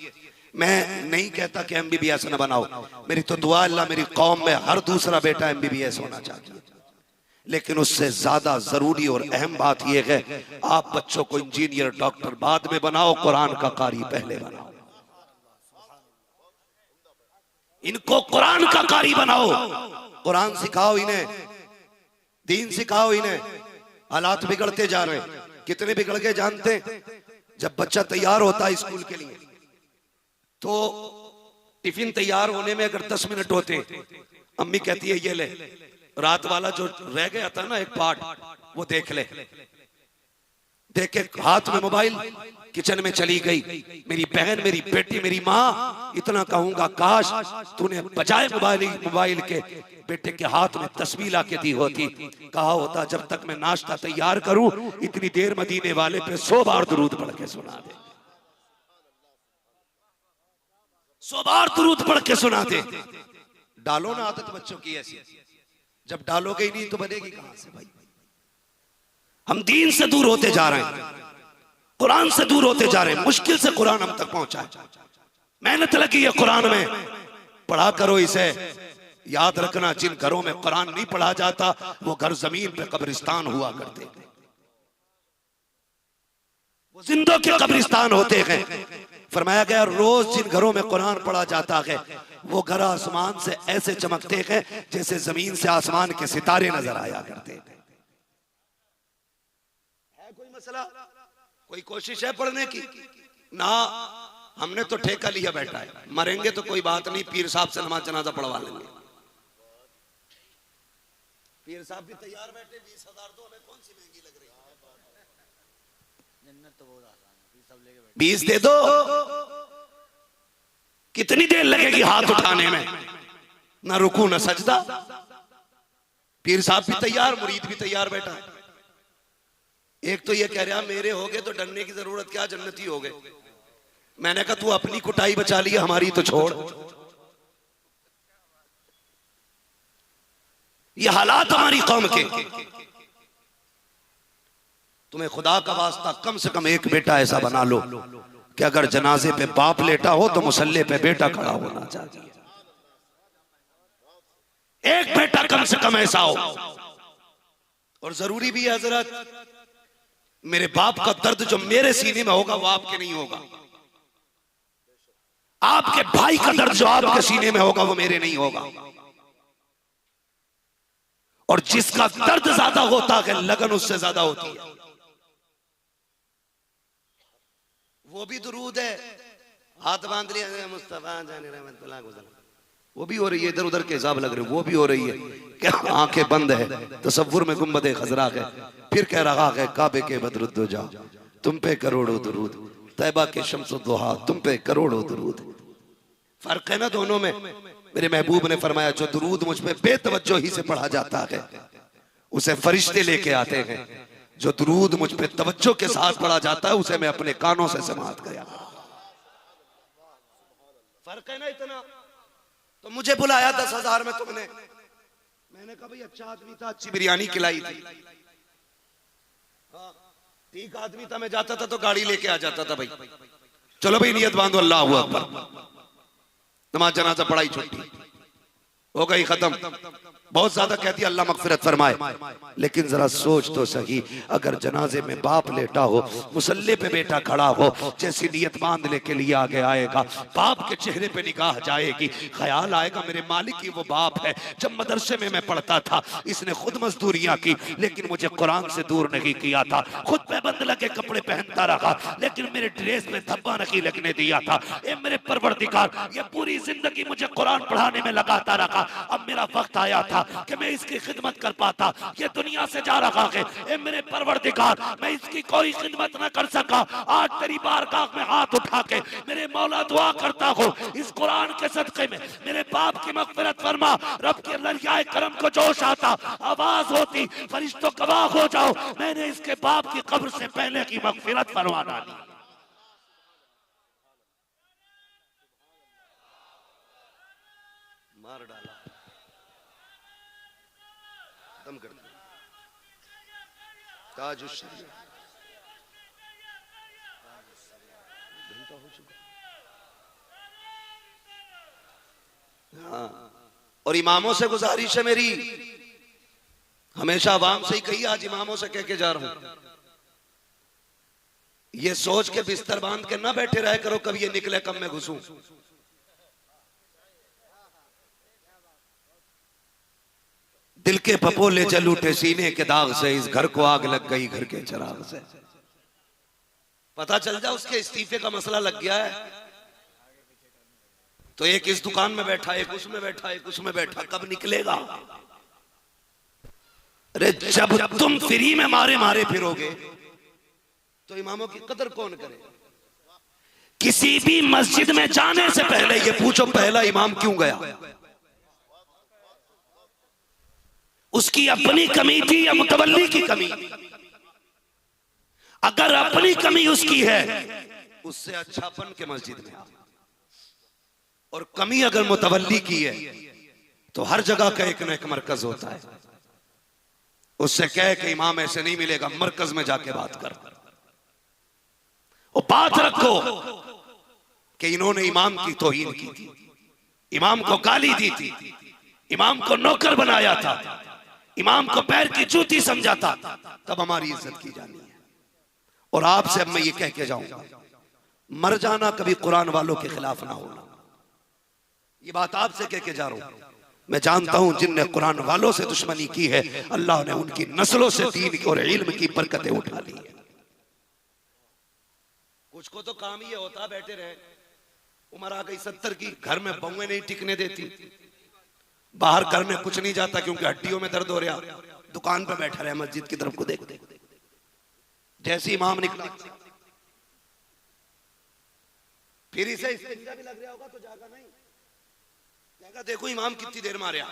मैं नहीं कहता कि MBBS न बनाओ। मेरी तो दुआ, अल्लाह मेरी कौम में हर दूसरा बेटा MBBS होना चाहिए। लेकिन उससे ज्यादा जरूरी और अहम बात यह है, आप बच्चों को इंजीनियर डॉक्टर बाद में बनाओ, कुरान का कारी पहले बनाओ। इनको कुरान का कारी बनाओ, कुरान सिखाओ इन्हें, दीन सिखाओ इन्हें। हालात बिगड़ते जा रहे हैं, कितने बिगड़ गए जानते हैं? जब बच्चा तैयार होता है स्कूल के लिए, तो टिफिन तैयार होने में अगर 10 मिनट होते, अम्मी कहती है ये ले, रात वाला जो रह गया था ना एक पार्ट, वो देख ले। देख के हाथ में मोबाइल, किचन में चली गई। मेरी बहन, मेरी बेटी, मेरी माँ, इतना कहूंगा काश तूने बजाय मोबाइल के बेटे के हाथ में तस्बीह ला के दी होती। कहा होता जब तक मैं नाश्ता तैयार करूं, इतनी देर मदीने वाले पे 100 बार दुरूद पढ़ के सुना दे, 100 बार दुरूद पढ़ के सुना दे। डालो ना आदत बच्चों की ऐसी, जब डालोगे ही नहीं तो बनेगी कहां से भाई? हम दीन से दूर होते जा रहे हैं, कुरान से दूर होते जा रहे हैं। मुश्किल से कुरान हम तक पहुंचा है, मेहनत लगी है कुरान में, पढ़ा करो इसे। याद रखना, जिन घरों में कुरान नहीं पढ़ा जाता, वो घर जमीन पे कब्रिस्तान हुआ करते, वो जिंदों के कब्रिस्तान होते हैं। फरमाया गया रोज जिन घरों में कुरान पढ़ा जाता है, वो घर आसमान से ऐसे चमकते हैं जैसे जमीन से आसमान के सितारे नजर आया करते हैं। है कोई मसला? कोई कोशिश है पढ़ने की? ना, हमने तो ठेका लिया बैठा है, मरेंगे तो कोई बात नहीं, पीर साहब से नमाज जनाजा पढ़वा लेंगे। पीर साहब भी तैयार बैठे, 20,000 दो, हमें कौन सी महंगी लग रही है? जन्नत तो बहुत आसान है, 20 सब लेके बैठे, 20 दे दो। कितनी देर लगेगी हाथ उठाने में? ना रुकू ना सजदा। पीर साहब भी तैयार, मुरीद भी तैयार बैठा है। एक तो ये कह रहा मेरे हो गए तो डरने की जरूरत क्या, जन्नती हो गए। मैंने कहा तू अपनी कुटाई बचा ली, हमारी तो छोड़। ये हालात हमारी कौम के। तुम्हें खुदा का वास्ता कम से कम एक बेटा ऐसा बना लो कि अगर जनाजे पे बाप लेटा हो तो मुसल्ले पे बेटा खड़ा होना चाहिए। एक बेटा कम से कम ऐसा हो। और जरूरी भी है हजरत, मेरे बाप का दर्द जो मेरे सीने में होगा वो आपके नहीं होगा, आपके भाई का दर्द जो आपके सीने में होगा वो मेरे नहीं होगा। और जिसका दर्द ज्यादा होता है लगन उससे ज्यादा होती है। वो भी दुरूद है, हाथ बांध लिया मुस्तफा जाने रहमतुल्लाह गुज़र, वो भी हो रही है, इधर उधर के हिसाब लग रहे, वो भी हो रही है। क्या आंखें बंद है, तसव्वुर में गुंबद खजरा है, फिर कह रहा है काबे के बदरुद्दो जा, तुम पे करोड़ों दुरूद, तैबा के शम्सो दुहा, तुम पे करोड़ों दुरूद। फर्क है ना दोनों में। मेरे महबूब ने फरमाया जो दुरूद मुझ पे बेतवज्जोही से पढ़ा जाता है उसे फरिश्ते लेके आते हैं, जो दुरूद मुझ पे तवज्जो के साथ पढ़ा जाता है उसे मैं अपने कानों से समात गया। फर्क है ना इतना। तो मुझे बुलाया 10,000 में तुमने, मैंने कहा भाई अच्छा आदमी था, अच्छी बिरयानी खिलाई थी, ठीक आदमी था, मैं जाता था तो गाड़ी लेके आ जाता था भाई, चलो भाई नियत बांधो, अल्लाह अकबर, नमाज जनाजा पढ़ाई, छुट्टी हो गई, खत्म। बहुत ज्यादा कहती है अल्लाह मगफिरत फरमाए, लेकिन जरा सोच तो सही, अगर जनाजे में बाप लेटा हो, मुसल्ले पे बेटा खड़ा हो, जैसी नियत बांधने के लिए आगे आएगा, बाप के चेहरे पे निगाह जाएगी, ख्याल आएगा मेरे मालिक ही वो बाप है। जब मदरसे में मैं पढ़ता था इसने खुद मजदूरियां की लेकिन मुझे कुरान से दूर नहीं किया था, खुद पे बंद लगे कपड़े पहनता रहा लेकिन मेरे ड्रेस में धब्बा नहीं लगने दिया था। ए मेरे परवरदिगार, ये पूरी जिंदगी मुझे कुरान पढ़ाने में लगाता रहा, अब मेरा वक्त आया था कि मैं इसकी खिदमत कर पाता, ये दुनिया से जा रहा है। ए मेरे परवरदिगार, मैं इसकी कोई खिदमत न कर सका, आज तेरी बारगाह में हाथ उठा के मेरे मौला दुआ करता हूँ इस कुरान के सदक़े में मेरे बाप की मग़फ़िरत फरमा। रब के दरियाए करम को जोश आता, आवाज होती, फरिश्तों गवाह हो जाओ, मैंने इसके बाप की कब्र से पहले की मग़फ़िरत फरमा डाली। मार डाला, खत्म कर दिया। ताजुश शरीयत घंटा हो चुका। हाँ, और इमामों से गुजारिश है मेरी, हमेशा अवाम से ही कही, आज इमामों से कह के जा रहा हूं, ये सोच के बिस्तर बांध के ना बैठे रहे करो कब ये निकले कब मैं घुसूं। दिल के पपोले जल उठे सीने के दाग से, इस घर को आग लग गई घर के चिराग से। पता चल जा उसके इस्तीफे का मसला लग गया है, तो एक इस दुकान में बैठा, एक उसमें बैठा, एक उसमें बैठा, कब निकलेगा? अरे जब तुम फ्री में मारे मारे फिरोगे तो इमामों की कदर कौन करेगा? किसी भी मस्जिद में जाने से पहले ये पूछो पहला इमाम क्यों गया? उसकी अपनी कमी थी या मुतवल्ली की कमी? अगर अपनी कमी उसकी है उससे अच्छापन के मस्जिद में, और कमी अगर मुतवल्ली की है तो हर जगह का एक न एक मरकज होता है, उससे कह के इमाम ऐसे नहीं मिलेगा, मरकज में जाके बात कर, और बात रखो कि इन्होंने इमाम की तौहीन की थी, इमाम को गाली दी थी, इमाम को नौकर बनाया था, इमाम को पैर की जूती समझा था, तब हमारी इज्जत की जानी है। और आपसे अब मैं ये कह के जाऊंगा, मर जाना कभी कुरान वालों के खिलाफ ना होना, ये बात आपसे कह के जा रहा हूं। मैं जानता हूं जिनने कुरान वालों से दुश्मनी की है, अल्लाह ने उनकी नस्लों से दीन और इल्म की बरकतें उठा ली है। कुछ को तो काम ही होता बैठे रहे, उम्र आ गई 70 की, घर में बहुएं नहीं टिकने देती, बाहर करने कुछ नहीं जाता क्योंकि हड्डियों में दर्द हो रहा, दुकान पे बैठा रहे, मस्जिद की तरफ को देख देख, जैसे इमाम निकला फिर इसे इस्तिंजा भी लग रहा होगा तो जागा नहीं, जागा देखो इमाम कितनी देर मारे,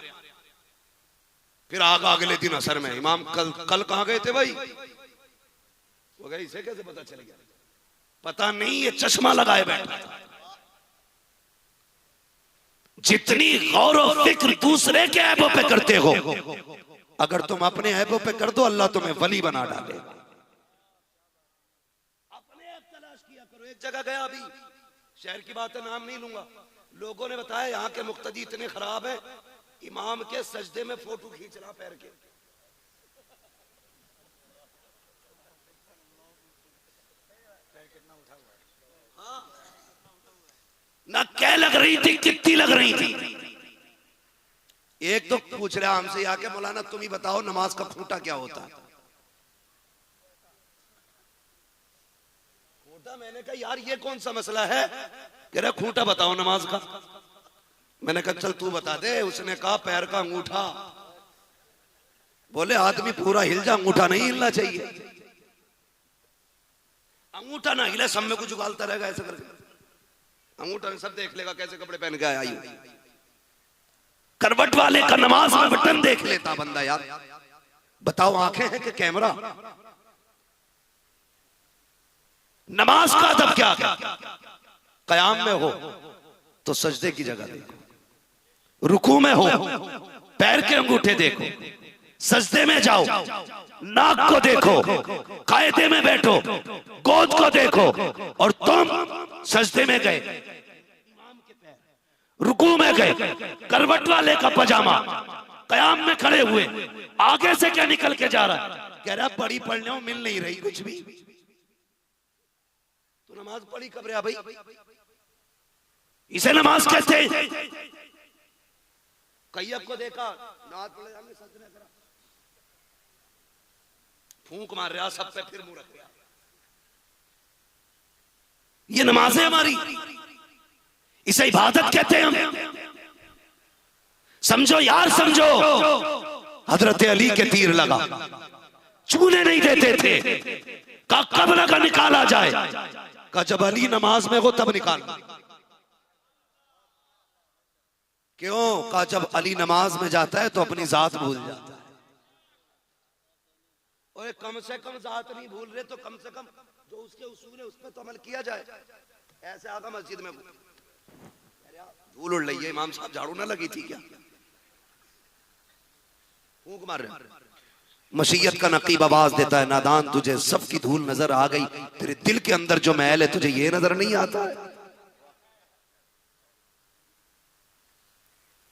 फिर आगा अगले दिन असर में इमाम कल कहां गए थे भाई, वो गए, इसे कैसे पता चल गया? पता नहीं, ये चश्मा लगाए बैठा था। जितनी गौर और फिक्र दूसरे के ऐबों पे करते हो, अगर तुम अपने ऐबों पे कर दो अल्लाह तुम्हें वली बना डाले। अपने ऐब तलाश किया करो। एक जगह गया, अभी शहर की बात है, नाम नहीं लूंगा, लोगों ने बताया यहाँ के मुक्तदी इतने खराब है, इमाम के सजदे में फोटो खींच रहा पैर के। ना क्या लग रही थी, कितनी लग रही थी। एक तो पूछ रहा हमसे आके, मौलाना तुम ही बताओ नमाज का खूंटा क्या होता है? खूंटा, मैंने कहा यार ये कौन सा मसला है? कह रहा खूंटा बताओ नमाज का। मैंने कहा चल तू बता दे। उसने कहा पैर का अंगूठा। बोले आदमी पूरा हिल जा, अंगूठा नहीं हिलना चाहिए। अंगूठा ना हिले, सब में कुछ उगालता रहेगा ऐसे करके। अंगूठा सब देख लेगा कैसे कपड़े पहन के आया। करवट वाले का नमाज में बटन देख लेता बंदा। यार बताओ आंखें हैं कि कैमरा? नमाज का अदब क्या है? कयाम में हो तो सजदे की जगह देखो, रुकू में हो पैर के अंगूठे देखो, सजदे में जाओ नाक को देखो, कायदे में बैठो गोद को देखो, और तुम सजदे में गए, रुकू में गए, करवट वाले का पजामा, कयाम में खड़े हुए, आगे से क्या निकल के जा रहा है? कह रहा पढ़ी पढ़ने में मिल नहीं रही कुछ भी। तो नमाज पढ़ी कब रहा भाई? इसे नमाज कहते हैं। कैयब को देखा नमाज पढ़े हमने सजदे करा, फूंक मार रहा सब पे, फिर मुंह रख रहा। ये नमाज है हमारी, इसे इबादत कहते हैं हम। समझो यार समझो। हजरत अली के तीर लगा, चूने नहीं देते थे। का कब लगा निकाला जाए? का जब अली नमाज में हो तब निकालना। क्यों? का जब अली नमाज में जाता है तो अपनी जात भूल जाता है। और कम से कम जात नहीं भूल रहे तो कम से कम जो उसके उसूल है उस पर तो अमल किया जाए। ऐसे आगा मस्जिद में धूल उड़ रही है, इमाम साहब झाड़ू ना लगी थी क्या? फूंक मार रहे। मशीयत का नकीब आवाज देता है, नादान तुझे सबकी धूल नजर आ गई, तेरे दिल के अंदर जो मैल है तुझे ये नजर नहीं आता है।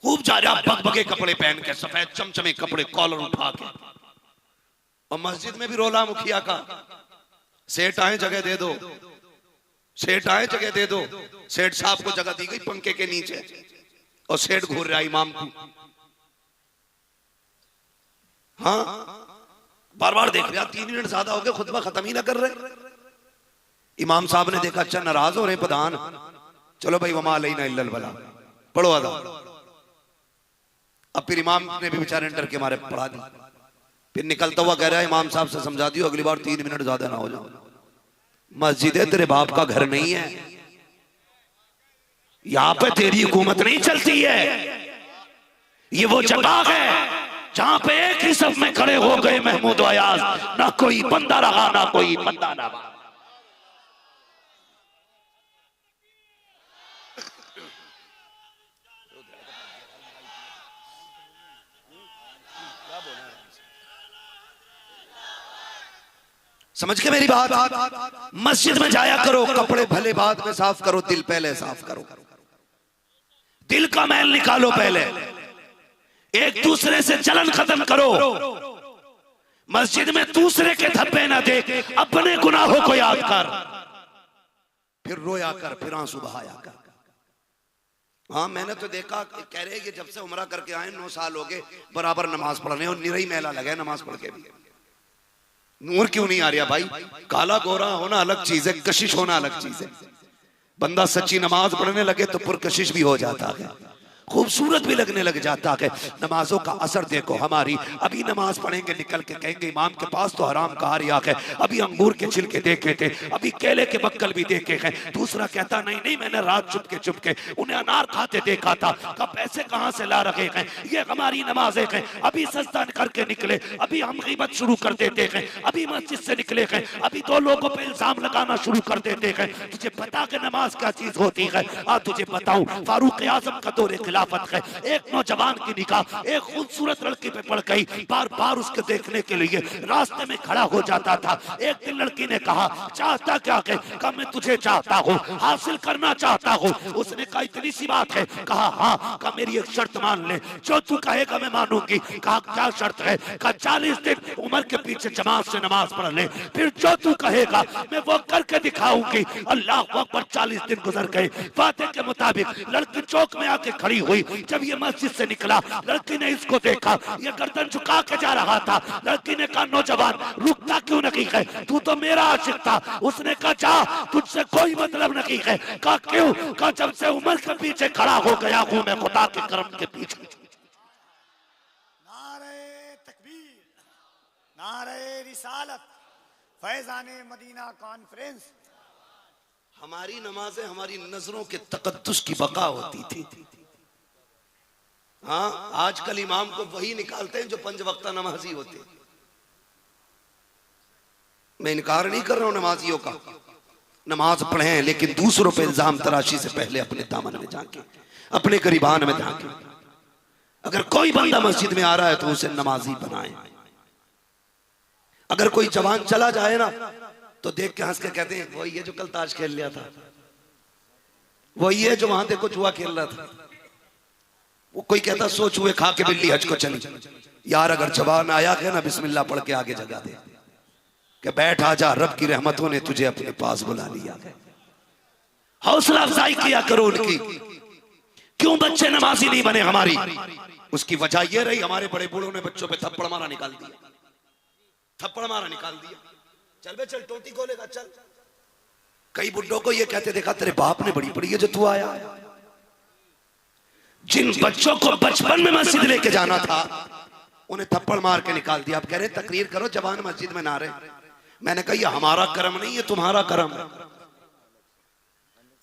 खूब जा रहा बगबगे कपड़े पहन के, सफेद चमचमे कपड़े, कॉलर उठा के, और मस्जिद में भी रोला मुखिया का, सेठ आए जगह दे दो, सेठ आए जगह दे दो। सेठ साहब को जगह दी गई पंखे के नीचे, और सेठ घूर रहा इमाम को। हाँ बार बार देख रहा, 3 मिनट ज्यादा हो गए, खुतबा खत्म ही ना कर रहे। इमाम साहब ने देखा अच्छा नाराज हो रहे प्रधान, चलो भाई वमा अलैना इल्लल बला, पढ़ो अदा। अब फिर इमाम ने भी बेचारे डर के मारे पढ़ा दी। फिर निकलता हुआ कह रहा है इमाम साहब से समझा दियो अगली बार 3 मिनट ज्यादा ना हो जाओ। मस्जिद है, तेरे बाप का घर नहीं है, यहां पे तेरी हुकूमत नहीं चलती है। ये वो जगह है जहां पे एक ही सब में खड़े हो गए महमूद अयाज, ना कोई बंदा रहा ना कोई बंदा ना रहा। समझ के मेरी बात? मस्जिद में जाया करो, कपड़े भले बाद में साफ करो, दिल पहले साफ करो। दिल का मैल निकालो पहले, एक दूसरे से जलन खत्म करो। मस्जिद में दूसरे के धब्बे ना देख, अपने गुनाहों को याद कर, फिर रोया कर, फिर आंसू बहाया कर। हाँ मैंने तो देखा, कह रहे कि जब से उम्रा करके आए 9 साल हो गए, बराबर नमाज पढ़ रहे, और निरई मेला लगा नमाज पढ़ के भी। नूर क्यों नहीं आ रहा भाई? काला गोरा होना अलग चीज है, कशिश होना अलग चीज है। बंदा सच्ची नमाज पढ़ने लगे तो पुरकशिश भी हो जाता है, खूबसूरत भी लगने लग जाता है। नमाजों का असर देखो हमारी। अभी नमाज पढ़ेंगे, निकल के कहेंगे इमाम के पास तो हराम का रिया है, अभी अंगूर के छिलके देखे थे, अभी केले के बक्कल भी देखे हैं। दूसरा कहता नहीं नहीं मैंने रात चुपके उन्हें अनार खाते देखा था, का पैसे कहां से ला रखे हैं, ये हमारी नमाजें हैं। अभी सजदा करके निकले, अभी हम गीबत शुरू कर देते हैं, अभी मस्जिद से निकले हैं, अभी 2 लोगों पे इल्जाम लगाना शुरू कर देते हैं। तुझे पता कि नमाज क्या चीज होती है? आज तुझे बताऊं, फारूक आजम का दौरे खिलाफत है, एक नौजवान की निगाह एक खूबसूरत लड़की पे पड़ गई। बार बार उसके देखने के लिए रास्ते में खड़ा हो जाता था। एक दिन लड़की ने कहा चाहता क्या है? कहा मैं तुझे चाहता हूँ, हासिल करना चाहता हूँ। उसने कहा इतनी सी बात है? कहा हाँ। कहा मेरी एक शर्त मान ले, जो तू कहेगा मैं मानूंगी। कहा क्या शर्त है? कहा 40 दिन उमर के पीछे जमात से नमाज पढ़ ले, फिर जो तू कहेगा मैं वो करके दिखाऊंगी। अल्लाह अकबर। 40 दिन गुजर गए, वादे के मुताबिक लड़की चौक में आके खड़ी हुई। हुई। जब ये मस्जिद से निकला, लड़की ने इसको देखा, ये गर्दन झुका के जा रहा था। लड़की ने कहा, नौजवान रुकता क्यों नहीं है, तू तो मेरा आशिक था। उसने कहा, जा, तुझसे कोई मतलब नहीं है। कहा, क्यों? कहा, जब से उमर के पीछे खड़ा हो गया हूं मैं खुदा के करम के पीछे। नारे तकबीर, नारे रिसालत, फैजाने मदीना कॉन्फ्रेंस। हमारी नमाजें हमारी नजरों के तकद्दुस की बका होती थी। हाँ, आजकल इमाम को वही निकालते हैं जो 5 वक्ता नमाजी होते हैं। मैं इनकार नहीं कर रहा हूं नमाजियों का, नमाज पढ़े हैं, लेकिन दूसरों पे इल्जाम तराशी से पहले अपने दामन में झांके, अपने गरीबान में झांके। अगर कोई बंदा मस्जिद में आ रहा है तो उसे नमाजी बनाए। अगर कोई जवान चला जाए ना तो देख के हंस के कहते हैं, वही है जो कल ताश खेल लिया था, वही है जो वहां देखो जुआ खेल रहा था। वो कोई कहता, सो चूहे खा के बिल्ली हज को चली। यार अगर जवान आया है ना, बिस्मिल्लाह पढ़ के आगे जगा दे कि बैठ आजा, रब की रहमतों ने तुझे अपने पास बुला लिया। हौसला अफजाई किया करो उनकी। क्यों बच्चे नमाजी नहीं बने हमारी? उसकी वजह यह रही, हमारे बड़े बूढ़ों ने बच्चों पे थप्पड़ मारा निकाल दिया, थप्पड़ मारा निकाल दिया। चल बे चल, टोटी खोलेगा चल। कई बुड्ढों को ये कहते देखा, तेरे बाप ने बड़ी पड़ी है जो तू आया। जिन बच्चों को बचपन में मस्जिद लेके जाना था उन्हें थप्पड़ मार के निकाल दिया। आप कह रहे तकरीर करो, जवान मस्जिद में ना रहे। मैंने कहा, ये हमारा कर्म नहीं है, तुम्हारा कर्म है।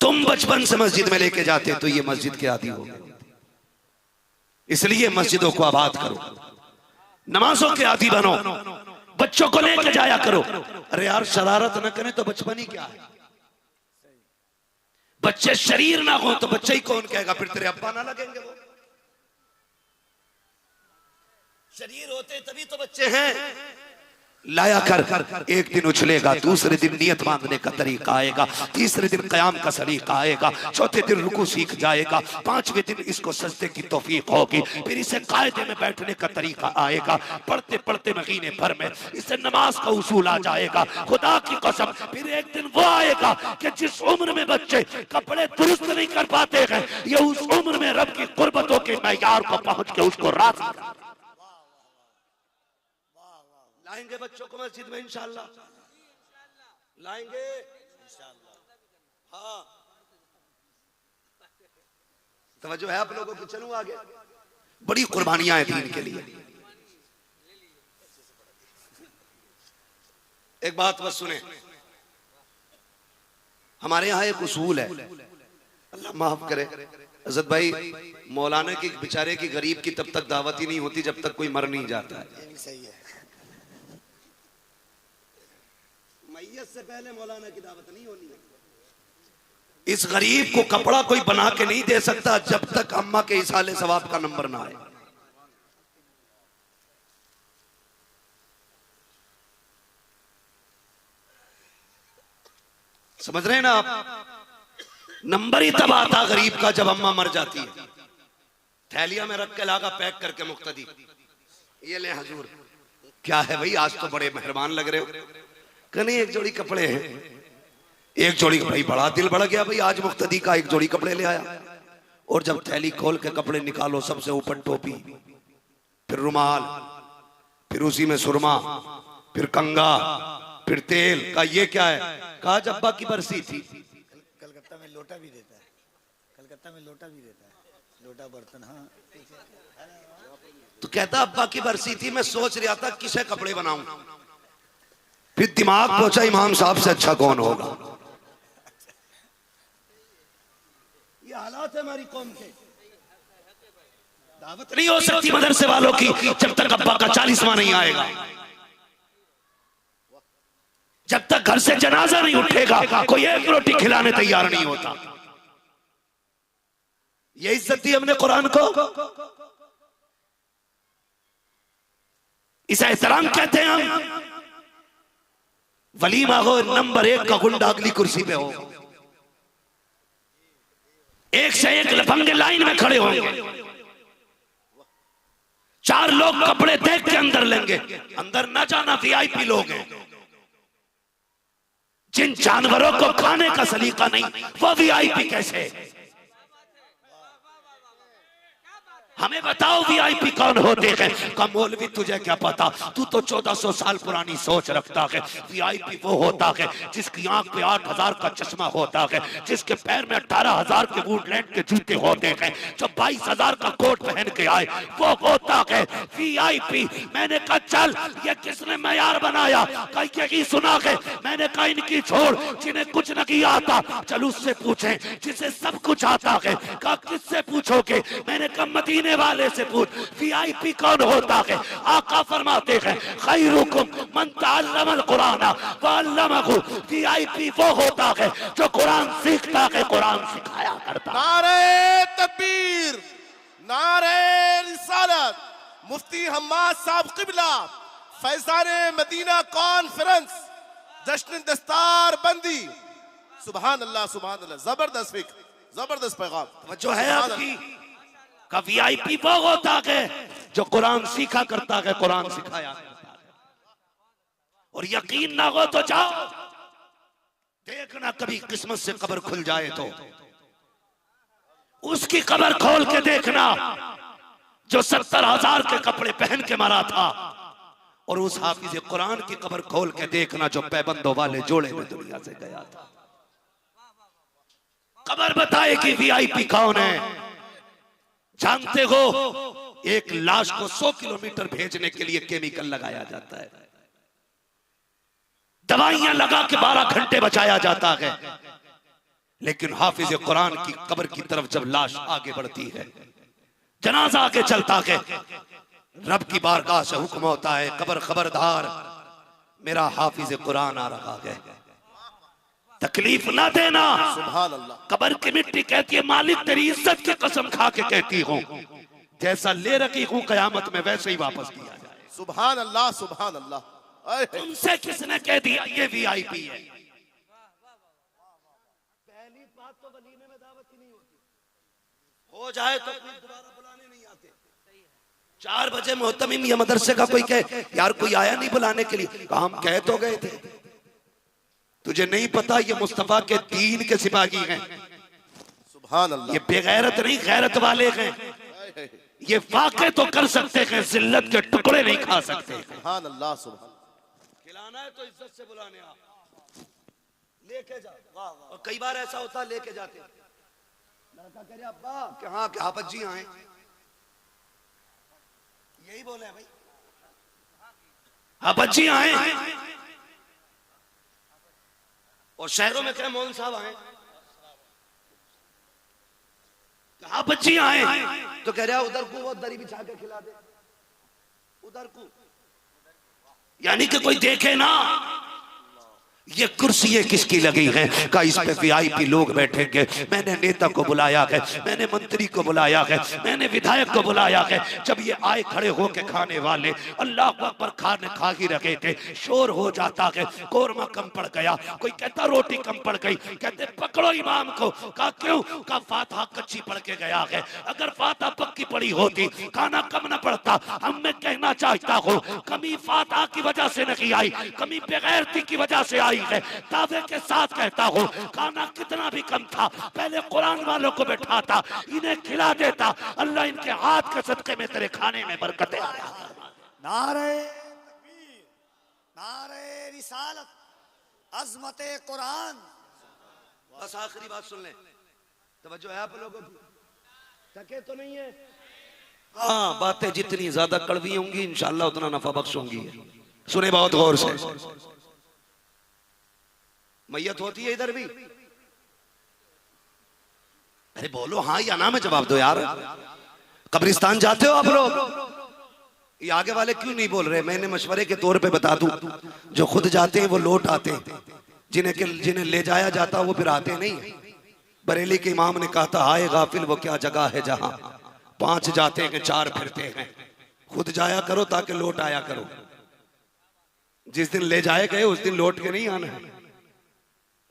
तुम बचपन से मस्जिद में लेके जाते तो ये मस्जिद के आदी हो गए। इसलिए मस्जिदों को आबाद करो, नमाजों के आदी बनो, बच्चों को लेके जाया करो। अरे यार, शरारत न करें तो बचपन ही क्या है? बच्चे शरीर ना हो तो बच्चे ही कौन कहेगा? फिर तेरे अब्बा ना लगेंगे वो? शरीर होते तभी तो बच्चे हैं। लाया कर, एक दिन उछलेगा, दूसरे दिन नियत बांधने का तरीका आएगा, तीसरे दिन कयाम का सलीका आएगा, चौथे दिन रुकू सीख जाएगा, 5वें दिन इसको सजदे की तौफीक होगी, फिर इसे कायदे में बैठने का तरीका आएगा। पढ़ते पढ़ते महीने भर में इसे नमाज का उसूल आ जाएगा। खुदा की कसम, फिर एक दिन वो आएगा कि जिस उम्र में बच्चे कपड़े दुरुस्त नहीं कर पाते हैं, ये उस उम्र में रब की कुर्बतों के मैयार को पहुंच के उसको राज़ी लाएंगे। बच्चों को मस्जिद में इंशाअल्लाह लाएंगे इंशाअल्लाह। हाँ, तवज्जो है आप लोगों की? चलूं आगे। बड़ी कुर्बानियां हैं दीन के लिए। एक बात बस सुने, हमारे यहाँ एक उसूल है, अल्लाह माफ करे अज़द भाई, मौलाना की बेचारे की गरीब की तब तक दावत ही नहीं होती जब तक कोई मर नहीं जाता है। सही है, मैयत से पहले मौलाना की दावत नहीं होनी है। इस गरीब को कपड़ा कोई बना के नहीं दे सकता जब तक अम्मा के इसाले सवाब का नंबर ना आए। समझ रहे हैं ना आप? नंबर ही तब आता गरीब का जब अम्मा मर जाती है। थैलिया में रख के लागा पैक करके मुक्तदी, ये ले हजूर। क्या है भाई, आज तो बड़े मेहरबान लग रहे हो। कहीं एक जोड़ी कपड़े हैं, एक जोड़ी, भाई बड़ा दिल बढ़ गया भाई, आज मुक्तदी का एक जोड़ी कपड़े ले आया। और जब थैली खोल के कपड़े निकालो, सबसे ऊपर टोपी, फिर रुमाल, फिर उसी में सुरमा, फिर कंगा, फिर तेल का। ये क्या है? कहा अब्बा की बरसी थी। कलकत्ता में लोटा भी देता है, कलकत्ता में लोटा भी देता है, लोटा बर्तन। हाँ, तो कहता अब्बा की बरसी थी, मैं सोच रहा था किसे कपड़े बनाऊं। फिर दिमाग पहुंचा इमाम साहब से अच्छा कौन होगा। ये हालात है हमारी कौम के। दावत नहीं हो सकती मदरसे वालों की जब तक अब्बा का 40वां नहीं आएगा, जब तक घर से जनाजा नहीं उठेगा, कोई एक रोटी खिलाने तैयार नहीं होता। ये इज्जत दी हमने कुरान को, इसे एहतराम कहते हैं हम। वलीमा हो, नंबर 1 का गुंडा अगली कुर्सी पे हो, एक से एक लफंगे लाइन में खड़े होंगे, 4 लोग कपड़े देख के अंदर लेंगे। अंदर न जाना वीआईपी लोग हैं, जिन जानवरों को खाने का सलीका नहीं वो वीआईपी कैसे? हमें बताओ वीआईपी कौन होते हैं? का मौलवी तुझे क्या पता, तू तो 1400 साल पुरानी सोच रखता है। वीआईपी वो होता है जिसकी आंख पे 8000 का चश्मा होता है, जिसके पैर में 18000 के वुडलैंड के जूते होते हैं, जो 22000 का कोट पहन के आए, वो होता है वीआईपी। मैंने कहा चल ये किसने मैयार बनाया? कहीं यही सुना है। मैंने कहा इनकी छोड़, जिन्हें कुछ नहीं आता चल उससे पूछें जिसे सब कुछ आता है। कहा किससे पूछोगे? मैंने कहा मदीने वाले से पूछ। वीआईपी कौन होता है? आका फरमाते हैं खैरुकुम मन तअल्लमल कुरान व अल्लमहु। वीआईपी वो होता है जो कुरान सीखता है, कुरान सिखाया करता है। नारे तकबीर, नारे रिसालत। मुफ्ती हम्माद साहब क़िबला फैज़ाने मदीना कॉन्फ्रेंस जश्न दस्तार बंदी। सुभान अल्लाह, सुभान अल्लाह। जबरदस्त फिक्र, जबरदस्त पैगाम जो है आपकी का वीआईपी वो होता है जो कुरान सीखा करता है, कुरान सिखाया करता है। और यकीन ना हो तो जाओ देखना, कभी किस्मत से कब्र खुल जाए तो उसकी कब्र खोल के देखना जो 70,000 के कपड़े पहन के मरा था, और उस हाफिज कुरान की कब्र खोल के देखना जो पैबंदों वाले जोड़े में दुनिया से गया था। कब्र बताएगी वीआईपी कौन है। जानते हो एक लाश को 100 किलोमीटर भेजने के लिए केमिकल लगाया जाता है, दवाइयां लगा के 12 घंटे बचाया जाता है, लेकिन हाफिज कुरान की कब्र की तरफ जब लाश आगे बढ़ती है, जनाजा आगे चलता है, रब की बारगाह से हुक्म होता है कब्र खबरदार, मेरा हाफिज कुरान आ रहा है, तकलीफ ना देना। सुभान अल्लाह। कब्र की मिट्टी कहती है मालिक तेरी इज्जत की कसम खा के कहती हूँ, जैसा ले रखी हूँ कयामत में वैसे ही वापस किया जाए। सुभान अल्लाह, सुभान अल्लाह। तुमसे किसने कह दिया ये वीआईपी है? पहली बात तो वलीमे में दावत ही नहीं होती, हो जाए तो दोबारा बुलाने नहीं आते। 4 बजे मोहतमिम या मदरसे का कोई कहे यार कोई आया नहीं बुलाने के लिए, हम कह तो गए थे। तुझे नहीं पता ये मुस्तफा के दीन के सिपाही हैं। सुभान अल्लाह। ये बेगैरत नहीं, गैरत वाले हैं। ये वाक़े तो कर सकते हैं, जिल्लत के टुकड़े नहीं खा सकते। सुभान अल्लाह, सुभान। खिलाना है तो इज्जत से बुलाने आ, लेके जा। और कई बार ऐसा होता लेके जाते, लड़का कह रहा अब्बा कि हाँ क्या बच्ची आए, यही बोले भाई हाँ बच्ची आए, और शहरों में क्या मौलवी साहब आए, कहा बच्ची आए, तो कह रहा उधर को वो दरी बिछा के खिला दे, उधर को, यानी कि कोई देखे ना ये कुर्सी किसकी लगी है। का इस पे वीआईपी लोग बैठेंगे। मैंने नेता को बुलाया है, मैंने मंत्री को बुलाया है, मैंने विधायक को बुलाया है। जब ये आए खड़े होके खाने वाले अल्लाह अकबर खाने खा ही रहे थे, शोर हो जाता है, कोरमा कम पड़ गया, कोई कहता रोटी कम पड़ गई, कहते पकड़ो इमाम को। कहा क्यों? का फातिहा कच्ची पढ़ के गया है, अगर फातिहा पक्की पड़ी होती खाना कम न पड़ता। हम मैं कहना चाहता हूँ कमी फातिहा की वजह से नहीं आई, कमी बेगैरती की वजह से आई है। दावे के साथ कहता हूँ खाना कितना भी कम था, पहले कुरान वालों को बैठाता, इन्हें खिला देता, अल्लाह इनके हाथ के सदके में तेरे खाने में बरकतें आ जाती। नारे तकबीर, नारे रिसालत, अज़मत कुरान। बस आखिरी बात सुन ले, तवज्जो है आप लोगों की, थके तो नहीं है? हाँ, बातें जितनी ज्यादा कड़वी होंगी इंशाअल्लाह उतना नफा बख्श होंगी। सुने बहुत गौर से। मैयत होती है इधर भी? अरे बोलो हाँ या ना में जवाब दो यार। कब्रिस्तान जाते हो आप लोग? ये आगे वाले क्यों नहीं बोल रहे? मैंने मशवरे के तौर पे बता दूं, जो खुद जाते हैं वो लौट आते हैं, जिन्हें ले जाया जाता वो फिर आते नहीं। बरेली के इमाम ने कहा था हाय गाफिल वो क्या जगह है जहां 5 जाते हैं 4 फिरते हैं। खुद जाया करो ताकि लौट आया करो। जिस दिन ले जाए गए उस दिन लौट के नहीं आना है,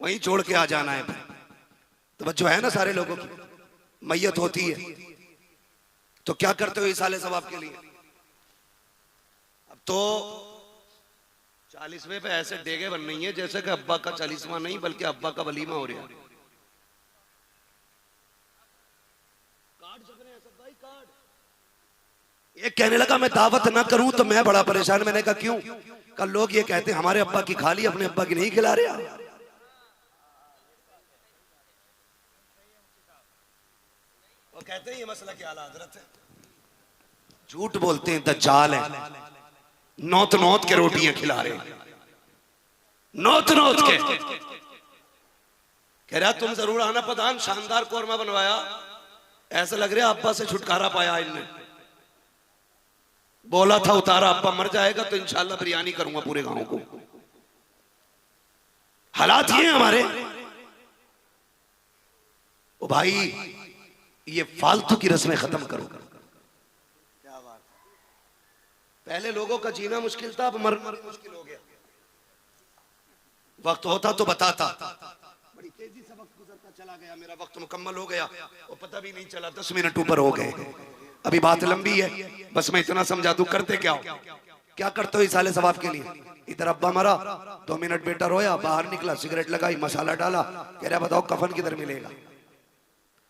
वहीं छोड़ के आ जाना है। तो बच्चों है ना सारे लोगों की मैयत होती है तो क्या करते हो इस साले सवाब के लिए? अब तो 40वें पे ऐसे डेगे बन रही है जैसे कि अब्बा का 40वां नहीं बल्कि अब्बा का वलीमा हो रहा है। कार्ड छप रहे हैं सब भाई, कार्ड एक कहने लगा मैं दावत ना करूं तो मैं बड़ा परेशान। मैंने कहा क्यों? कल लोग ये कहते हैं हमारे अब्बा की खा ली, अपने अब्बा की नहीं खिला रहे। वो कहते हैं ये मसला की आला हज़रत है। झूठ बोलते हैं, दज्जाल है। नौत नौत के रोटियां खिला रहे हैं, नौत नौत के। कह रहा तुम जरूर आना प्रधान, शानदार कोरमा बनवाया, ऐसा लग रहा अब्बा से छुटकारा पाया इनने। बोला था उतारा, अब्बा मर जाएगा तो इंशाल्लाह बिरयानी करूंगा पूरे गांव को। हालात ये हमारे। ओ भाई ये फालतू की रस्में खत्म करो। क्या बात है। पहले लोगों का जीना मुश्किल था, अब मरना मुश्किल हो गया। वक्त होता तो बताता, बड़ी तेजी से वक्त गुजरता चला गया। मेरा वक्त मुकम्मल हो गया और पता भी नहीं चला, 10 मिनट ऊपर हो गए। अभी बात लंबी है, बस मैं इतना समझा दूं। करते क्या हो, क्या करते हो इस साले सवाब के लिए? इधर अब्बा मरा, 2 मिनट बेटा रोया, बाहर निकला, सिगरेट लगाई, मसाला डाला, कह रहा बताओ कफन किधर मिलेगा?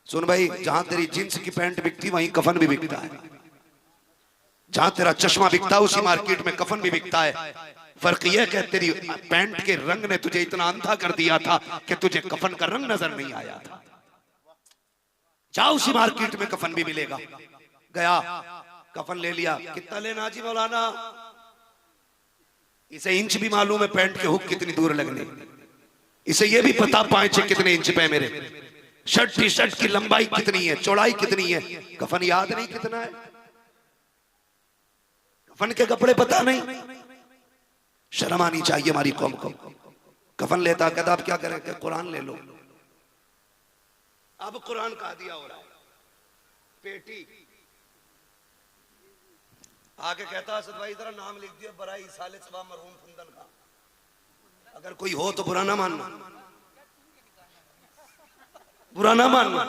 सुन भाई, जहां तेरी जींस की पैंट बिकती वहीं कफन भी बिकता है। जहां तेरा चश्मा बिकता है उसी मार्केट में कफन भी बिकता है। फर्क यह कि तेरी पैंट के रंग ने तुझे इतना अंधा कर दिया था कि तुझे कफन का रंग नजर नहीं आया था। जाओ उसी मार्केट में कफन भी मिलेगा। गया, कफन ले लिया। कितना लेना जी मौलाना? इसे इंच भी मालूम है पैंट के हुक कितनी दूर लगने। इसे ये भी पता पांचे कितने इंच पे मेरे शर्ट टी शर्ट की लंबाई कितनी है, चौड़ाई कितनी है। कफन याद नहीं कितना है, कफन के कपड़े पता नहीं। शर्म आनी चाहिए हमारी कौम को। कफन लेता, कहता आप क्या करें? कि कुरान ले लो। अब कुरान का दिया हो रहा है, पेटी आके कहता असद भाई जरा नाम लिख दियो, बराई साले सवा मरहूम फुंदन का। अगर कोई हो तो बुरा ना मानना, बुरा ना मानना।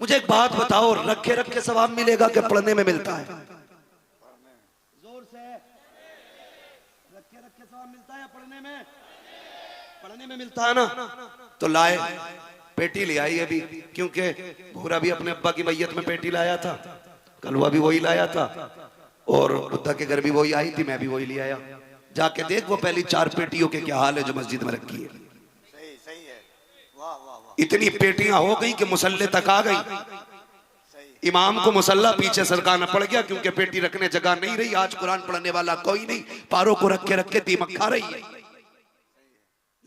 मुझे एक बात बताओ, रखे रखे सवाब मिलेगा कि पढ़ने में मिलता है? जोर से, रखे रखे सवाब मिलता है या पढ़ने में? पढ़ने में मिलता है ना। तो लाए, पेटी ले आई अभी, क्योंकि भूरा भी अपने अब्बा की मैयत में पेटी लाया था, कलवा भी वही लाया था, और बुद्धा के घर भी वही आई थी, मैं भी वही ले आया। जाके देख वो पहली 4 पेटियों के क्या हाल है जो मस्जिद में रखी है। सही सही है। वाह वाह वाह। इतनी पेटियां हो गई कि मुसल्ले तक आ गई। इमाम को मुसल्ला पीछे सरकाना पड़ गया क्योंकि पेटी रखने जगह नहीं रही। आज कुरान पढ़ने वाला कोई नहीं, पारों को रख के दीमक खा रही है।